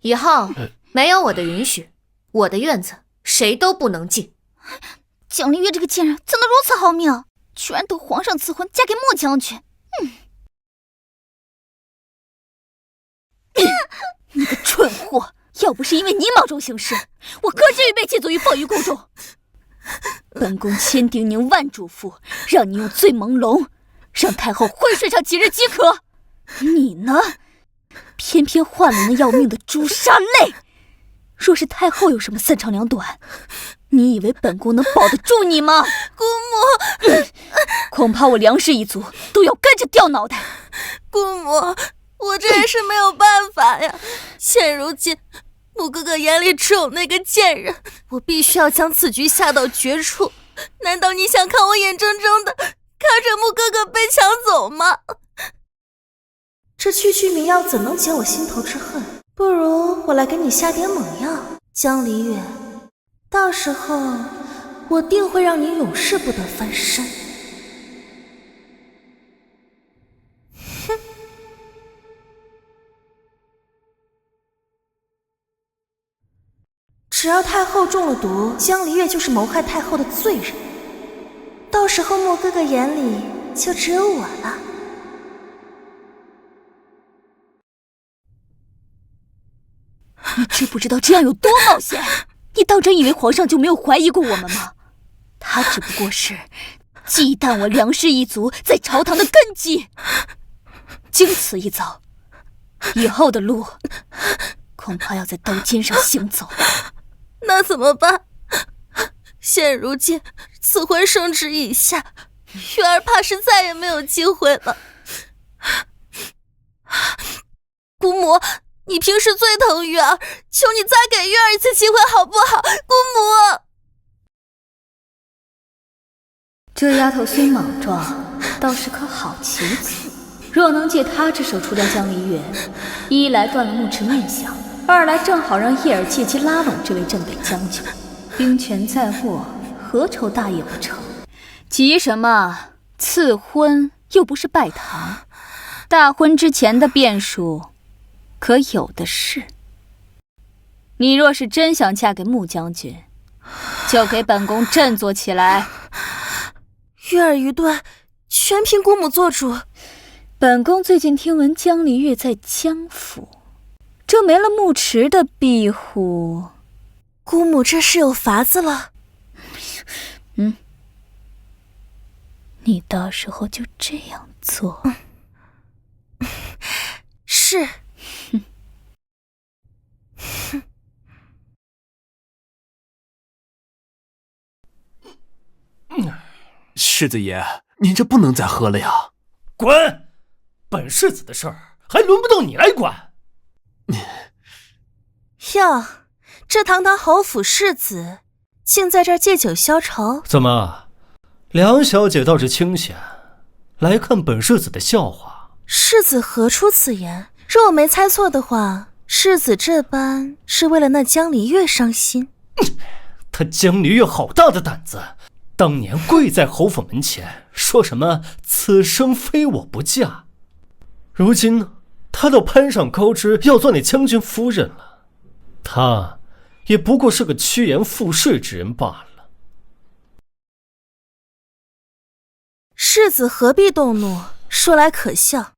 以后没有我的允许，我的院子谁都不能进。
蒋丽月这个贱人怎能如此好命，居然得皇上赐婚嫁给穆将军。你个蠢货，要不是因为你莽撞行事，我何至于被弃卒于凤羽宫中？本宫千叮咛万嘱咐，让你用醉朦胧，让太后昏睡上几日即可。你呢，偏偏换了那要命的朱砂泪。若是太后有什么三长两短，你以为本宫能保得住你吗？
姑母，
恐怕我梁氏一族都要跟着掉脑袋。
姑母，我这也是没有办法呀。现如今，穆哥哥眼里只有那个贱人，我必须要将此局下到绝处。难道你想看我眼睁睁的看着穆哥哥被抢走吗？这区区迷药怎能解我心头之恨？不如我来给你下点猛药，江离月，到时候我定会让你永世不得翻身。哼！只要太后中了毒，江离月就是谋害太后的罪人，到时候莫哥哥眼里就只有我了。
你知不知道这样有多冒险？你当真以为皇上就没有怀疑过我们吗？他只不过是忌惮我梁氏一族在朝堂的根基。经此一遭，以后的路恐怕要在刀尖上行走。
那怎么办？现如今赐婚圣旨已下，月儿怕是再也没有机会了。姑母，你平时最疼月儿，求你再给月儿一次机会好不好？姑母，
这丫头虽莽撞，倒是颗好棋子。若能借她之手除掉江离月，一来断了木池念想，二来正好让叶儿借机拉拢这位镇北将军。兵权在握，何愁大业不成？急什么？赐婚又不是拜堂，大婚之前的变数可有的是。你若是真想嫁给穆将军，就给本宫振作起来。
月儿愚钝，全凭姑母做主。
本宫最近听闻江离月在江府，这没了木池的庇护，
姑母这是有法子了。
你到时候就这样做。
是。
世子爷，您这不能再喝了呀！
滚！本世子的事儿还轮不到你来管。
哟，这堂堂侯府世子，竟在这儿借酒消愁？
怎么，梁小姐倒是清闲，来看本世子的笑话？
世子何出此言？若我没猜错的话，世子这般是为了那江离月伤心。
他江离月好大的胆子！当年跪在侯府门前，说什么此生非我不嫁。如今呢，他倒攀上高枝，要做那将军夫人了。他也不过是个趋炎附势之人罢了。
世子何必动怒？说来可笑，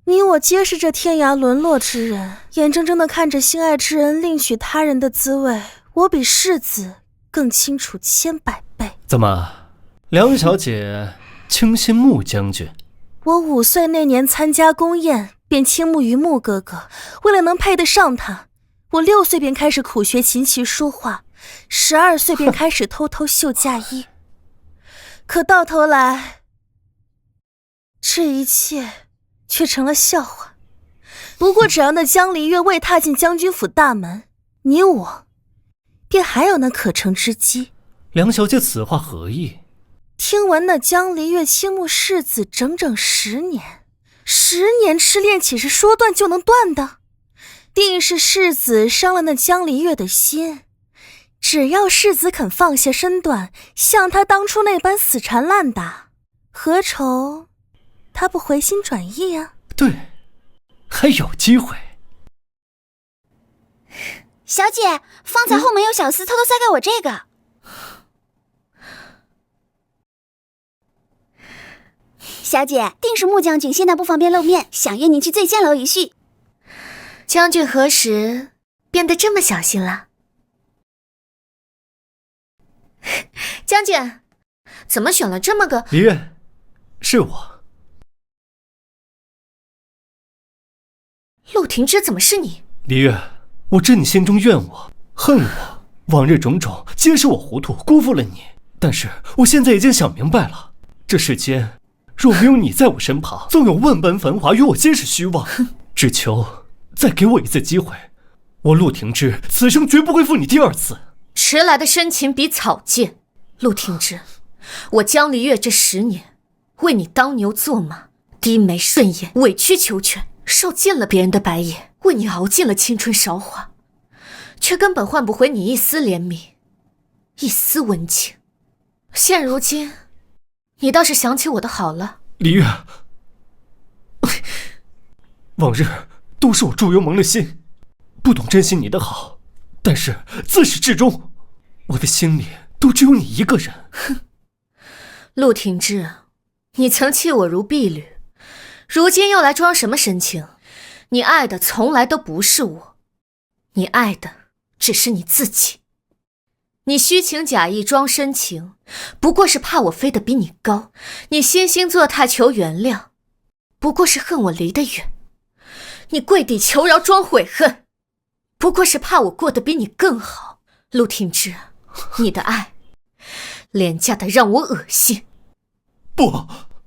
你我皆是这天涯沦落之人，眼睁睁地看着心爱之人另娶他人的滋味，我比世子更清楚千百倍。
怎么，梁小姐倾心穆将军？
我5岁那年参加宫宴，便倾慕于穆哥哥。为了能配得上他，我6岁便开始苦学琴棋书画，12岁便开始偷偷绣嫁衣。可到头来，这一切却成了笑话。不过只要那江离月未踏进将军府大门，你我便还有那可乘之机。
梁小姐此话何意？
听闻那江离月倾慕世子整整10年，10年痴恋岂是说断就能断的？定是世子伤了那江离月的心。只要世子肯放下身段，像他当初那般死缠烂打，何愁他不回心转意啊？
对，还有机会。
小姐，方才后门有小厮偷偷塞给我这个。小姐，定是穆将军现在不方便露面，想约您去醉仙楼一叙。
将军何时变得这么小心了？将军，怎么选了这么个……
离月，是我。
陆廷之，怎么是你？
离月，我知你心中怨我、恨我，往日种种皆是我糊涂，辜负了你。但是我现在已经想明白了，这世间若没有你在我身旁，纵有万般繁华，与我皆是虚妄。只求再给我一次机会，我陆廷之此生绝不会负你第2次。
迟来的深情比草芥，陆廷之，我江离月这10年为你当牛做马，低眉顺眼，委曲求全，受尽了别人的白眼，为你熬尽了青春韶华，却根本换不回你一丝怜悯，一丝温情。现如今，你倒是想起我的好了。
离月，往日都是我猪油蒙了心，不懂珍惜你的好，但是自始至终，我的心里都只有你一个人。
哼，陆廷之，你曾弃我如敝履，如今又来装什么深情？你爱的从来都不是我，你爱的只是你自己。你虚情假意装深情，不过是怕我飞得比你高；你惺惺作态求原谅，不过是恨我离得远；你跪地求饶装悔恨，不过是怕我过得比你更好。陆廷之，你的爱廉价的让我恶心。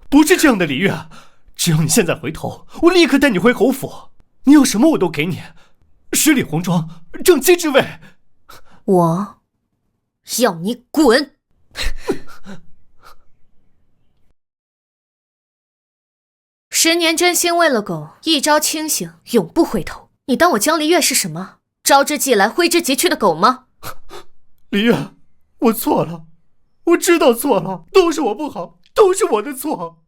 不是这样的，李月，只要你现在回头，我立刻带你回侯府，你要什么我都给你，10里红妆，正妻之位。
我要你滚！10年真心为了狗，一朝清醒永不回头。你当我江离月是什么？招之即来挥之即去的狗吗？
离月，我错了，我知道错了，都是我不好，都是我的错。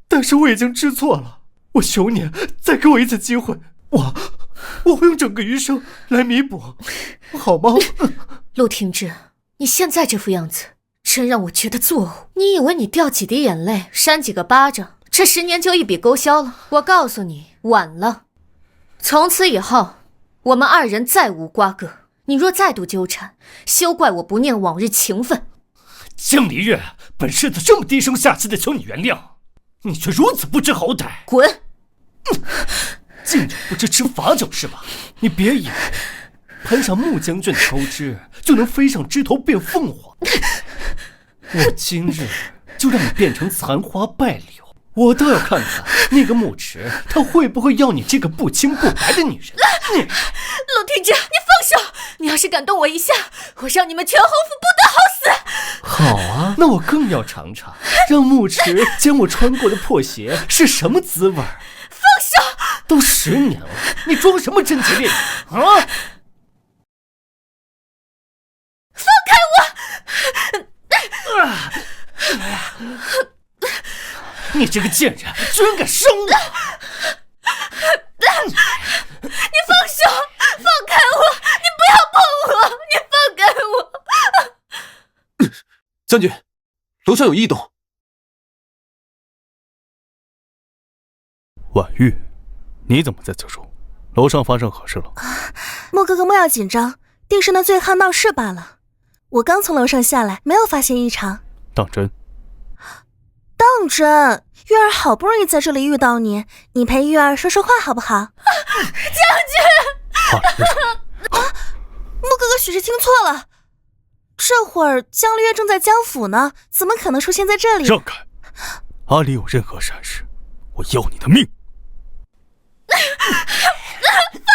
但是我已经知错了，我求你再给我一次机会，我会用整个余生来弥补，好吗？
陆廷之，你现在这副样子真让我觉得作呕。你以为你掉几滴眼泪，扇几个巴掌，这10年就一笔勾销了？我告诉你，晚了。从此以后，我们2人再无瓜葛。你若再度纠缠，休怪我不念往日情分。
江离月，本世子这么低声下气的求你原谅，你却如此不知好歹。
滚！
敬酒不知吃罚酒是吧？你别以为攀上穆将军的钩枝就能飞上枝头变凤凰。我今日就让你变成残花败柳，我倒要看看那个穆迟他会不会要你这个不清不白的女人。
陆廷之，你放手！你要是敢动我一下，我让你们全侯府不得好死！
好啊，那我更要尝尝让穆迟将我穿过的破鞋是什么滋味。
放手！
都10年了，你装什么贞洁烈女啊？
放开我！
你这个贱人，居然敢伤我！
你放手！放开我！你不要碰我！你放开我！
将军，楼上有异动。
婉玉，你怎么在此处？楼上发生何事了？
莫哥哥莫要紧张，定是那醉汉闹事罢了。我刚从楼上下来，没有发现异常。
当真？
当真，月儿好不容易在这里遇到你，你陪月儿说说话好不好？
将军，
穆哥哥许是听错了，这会儿江离月正在江府呢，怎么可能出现在这里？
让开！阿离有任何闪失，我要你的命！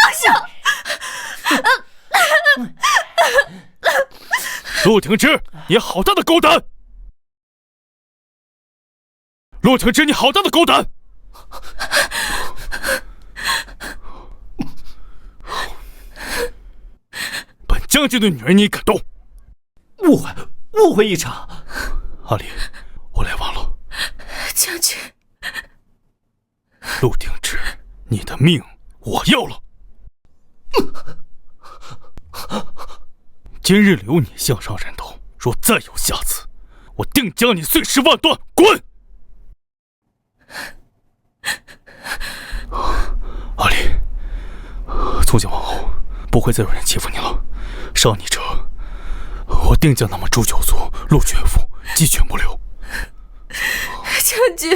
放手！
陆廷之，你好大的狗胆！陆廷之，你好大的狗胆！本将军的女人你敢动？
误会一场。
阿离，我来晚了。
将军，
陆廷之，你的命我要了。今日留你项上人头，若再有下次，我定将你碎尸万段！滚！阿离，从今往后不会再有人欺负你了。伤你者，我定将他们诛九族、戮全府，鸡犬不留。
将军，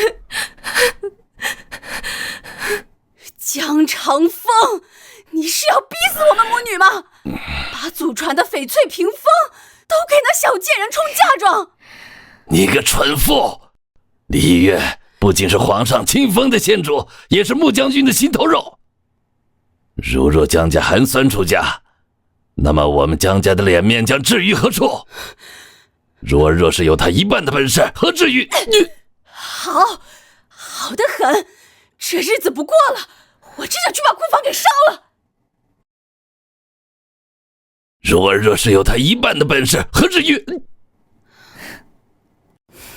江长风，你是要逼死我们母女吗？把祖传的翡翠屏风都给那小贱人充嫁妆！
你个蠢妇！李月不仅是皇上亲封的县主，也是穆将军的心头肉。如若江家寒酸出嫁，那么我们江家的脸面将置于何处？若是有他一半的本事，何至于？
好得很，这日子不过了，我真想去把库房给烧了。
若是有他一半的本事，何至于？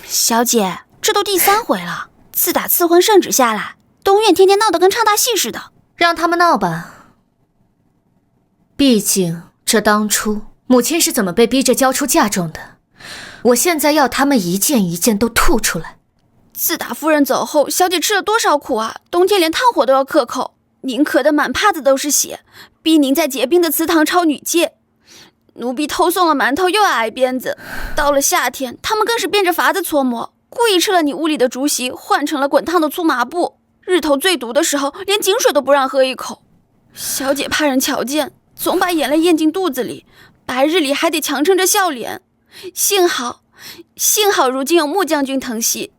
小姐，这都第3回了，自打赐婚圣旨下来，东院天天闹得跟唱大戏似的。
让他们闹吧，毕竟这当初母亲是怎么被逼着交出嫁妆的，我现在要他们一件一件都吐出来。
自打夫人走后，小姐吃了多少苦啊！冬天连炭火都要克扣，您渴得满帕子都是血，逼您在结冰的祠堂抄女戒。奴婢偷送了馒头又要挨鞭子，到了夏天，他们更是变着法子搓磨，故意吃了你屋里的竹席，换成了滚烫的粗麻布。日头最毒的时候，连井水都不让喝一口。小姐怕人瞧见，总把眼泪咽进肚子里，白日里还得强撑着笑脸。幸好如今有穆将军疼惜。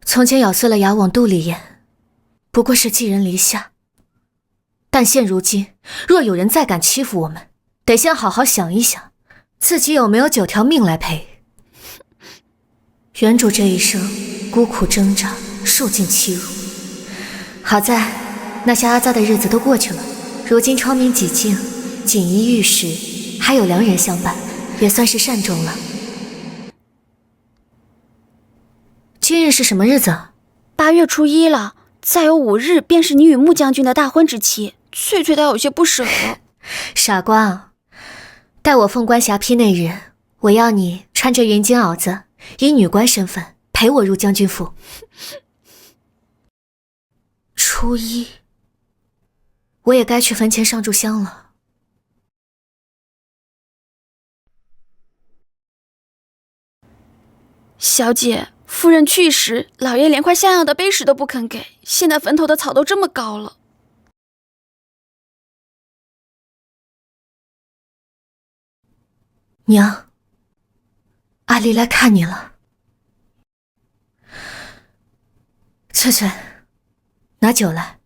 从前咬碎了牙往肚里咽，不过是寄人篱下。但现如今，若有人再敢欺负我们，得先好好想一想，自己有没有9条命来赔。原主这一生孤苦挣扎，受尽欺辱，好在那些阿扎的日子都过去了，如今窗明几净，锦衣玉食，还有良人相伴，也算是善终了。今日是什么日子
？8月初1了，再有5日便是你与穆将军的大婚之期。翠翠她有些不舍了。
傻瓜，待我凤冠霞帔那日，我要你穿着云锦袄子，以女官身份陪我入将军府。初1，我也该去坟前上炷香了。
小姐，夫人去时，老爷连块像样的碑石都不肯给，现在坟头的草都这么高了。
娘，阿离来看你了。翠翠，拿酒来。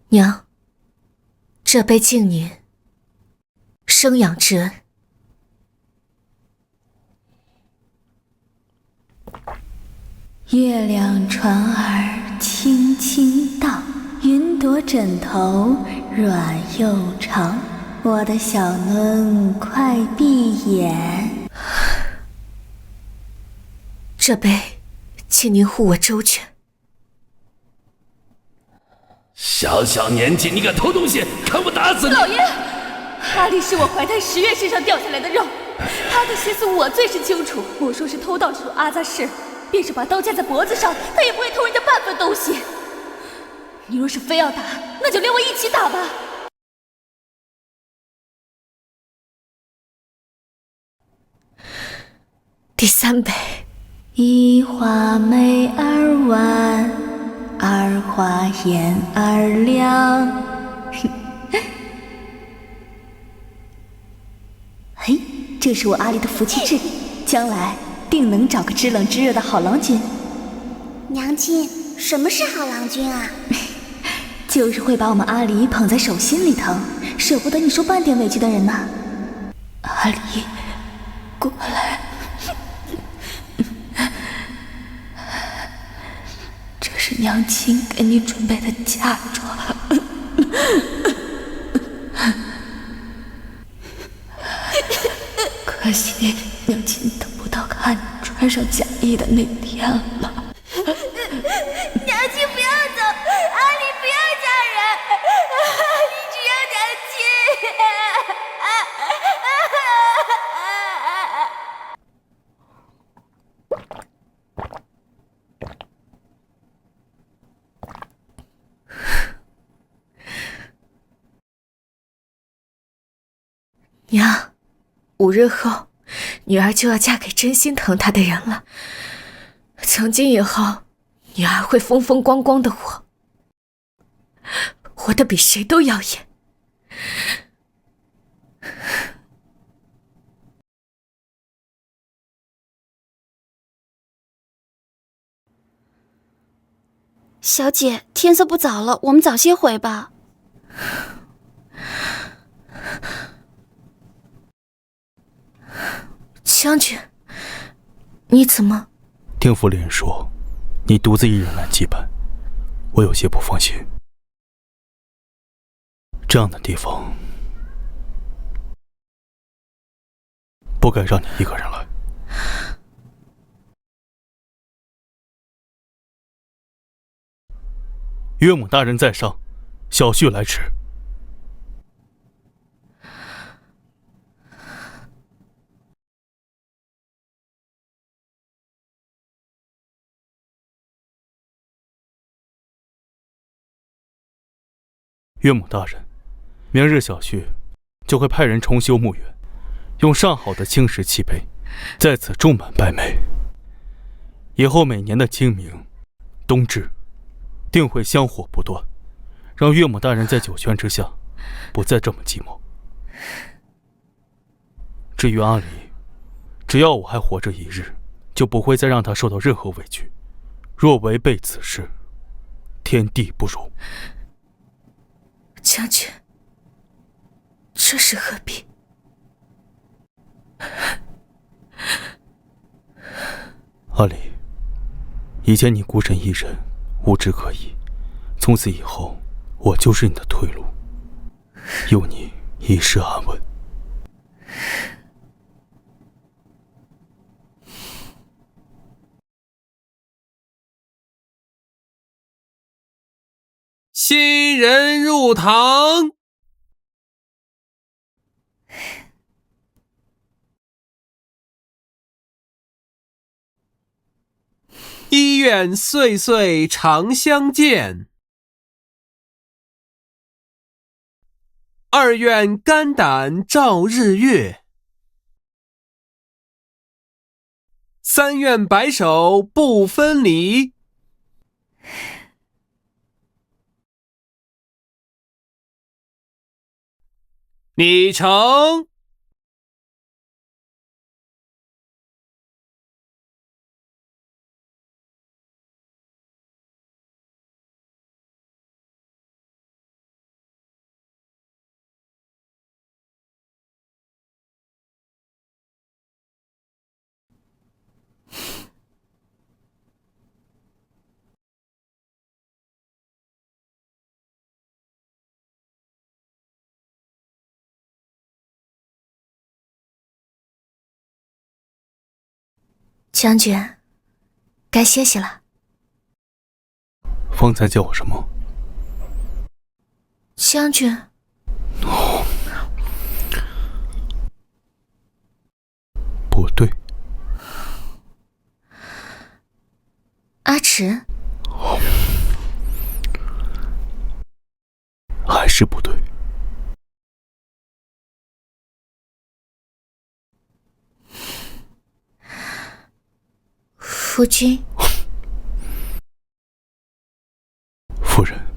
娘，这杯敬您生养之恩。
月亮船儿轻轻荡，云朵枕头软又长。我的小囡，快闭眼。
这杯，请您护我周全。
小年纪，你敢偷东西，看我打死你！
老爷，阿离是我怀胎10月身上掉下来的肉，他的血色我最是清楚。我说是偷盗这种阿扎事，便是把刀架在脖子上，他也不会偷人家半分东西。
你若是非要打，那就连我一起打吧。第3杯。
一花眉儿弯，二花眼儿亮。嘿，这是我阿离的福气痣，将来定能找个知冷知热的好郎君。
娘亲，什么是好郎君啊？
就是会把我们阿离捧在手心里疼，舍不得你受半点委屈的人呐。阿离，过来。这是娘亲给你准备的嫁妆。可惜娘亲等不到看你穿上嫁衣的那天了。
娘亲不要走，阿离不要嫁人，阿离只要娘亲。
娘，5日后，女儿就要嫁给真心疼她的人了。从今以后，女儿会风风光光的活得比谁都耀眼。
小姐，天色不早了，我们早些回吧。
将军，你怎么？
听夫人说，你独自一人来祭拜，我有些不放心。这样的地方，不该让你一个人来。岳母大人在上，小婿来迟。岳母大人，明日小婿就会派人重修墓园，用上好的青石器碑，在此种满白梅。以后每年的清明、冬至，定会香火不断，让岳母大人在九泉之下不再这么寂寞。至于阿离，只要我还活着一日，就不会再让他受到任何委屈。若违背此事，天地不容。
将军，这是何必？
阿离，以前你孤身一人，无枝可依，从此以后，我就是你的退路，有你一世安稳。
新人入堂。一愿岁岁常相见，二愿肝胆照日月，三愿白首不分离。你成。
将军，该歇息了。
方才叫我什么？
将军。
不对。
阿迟。
是不对。
夫君，
夫人。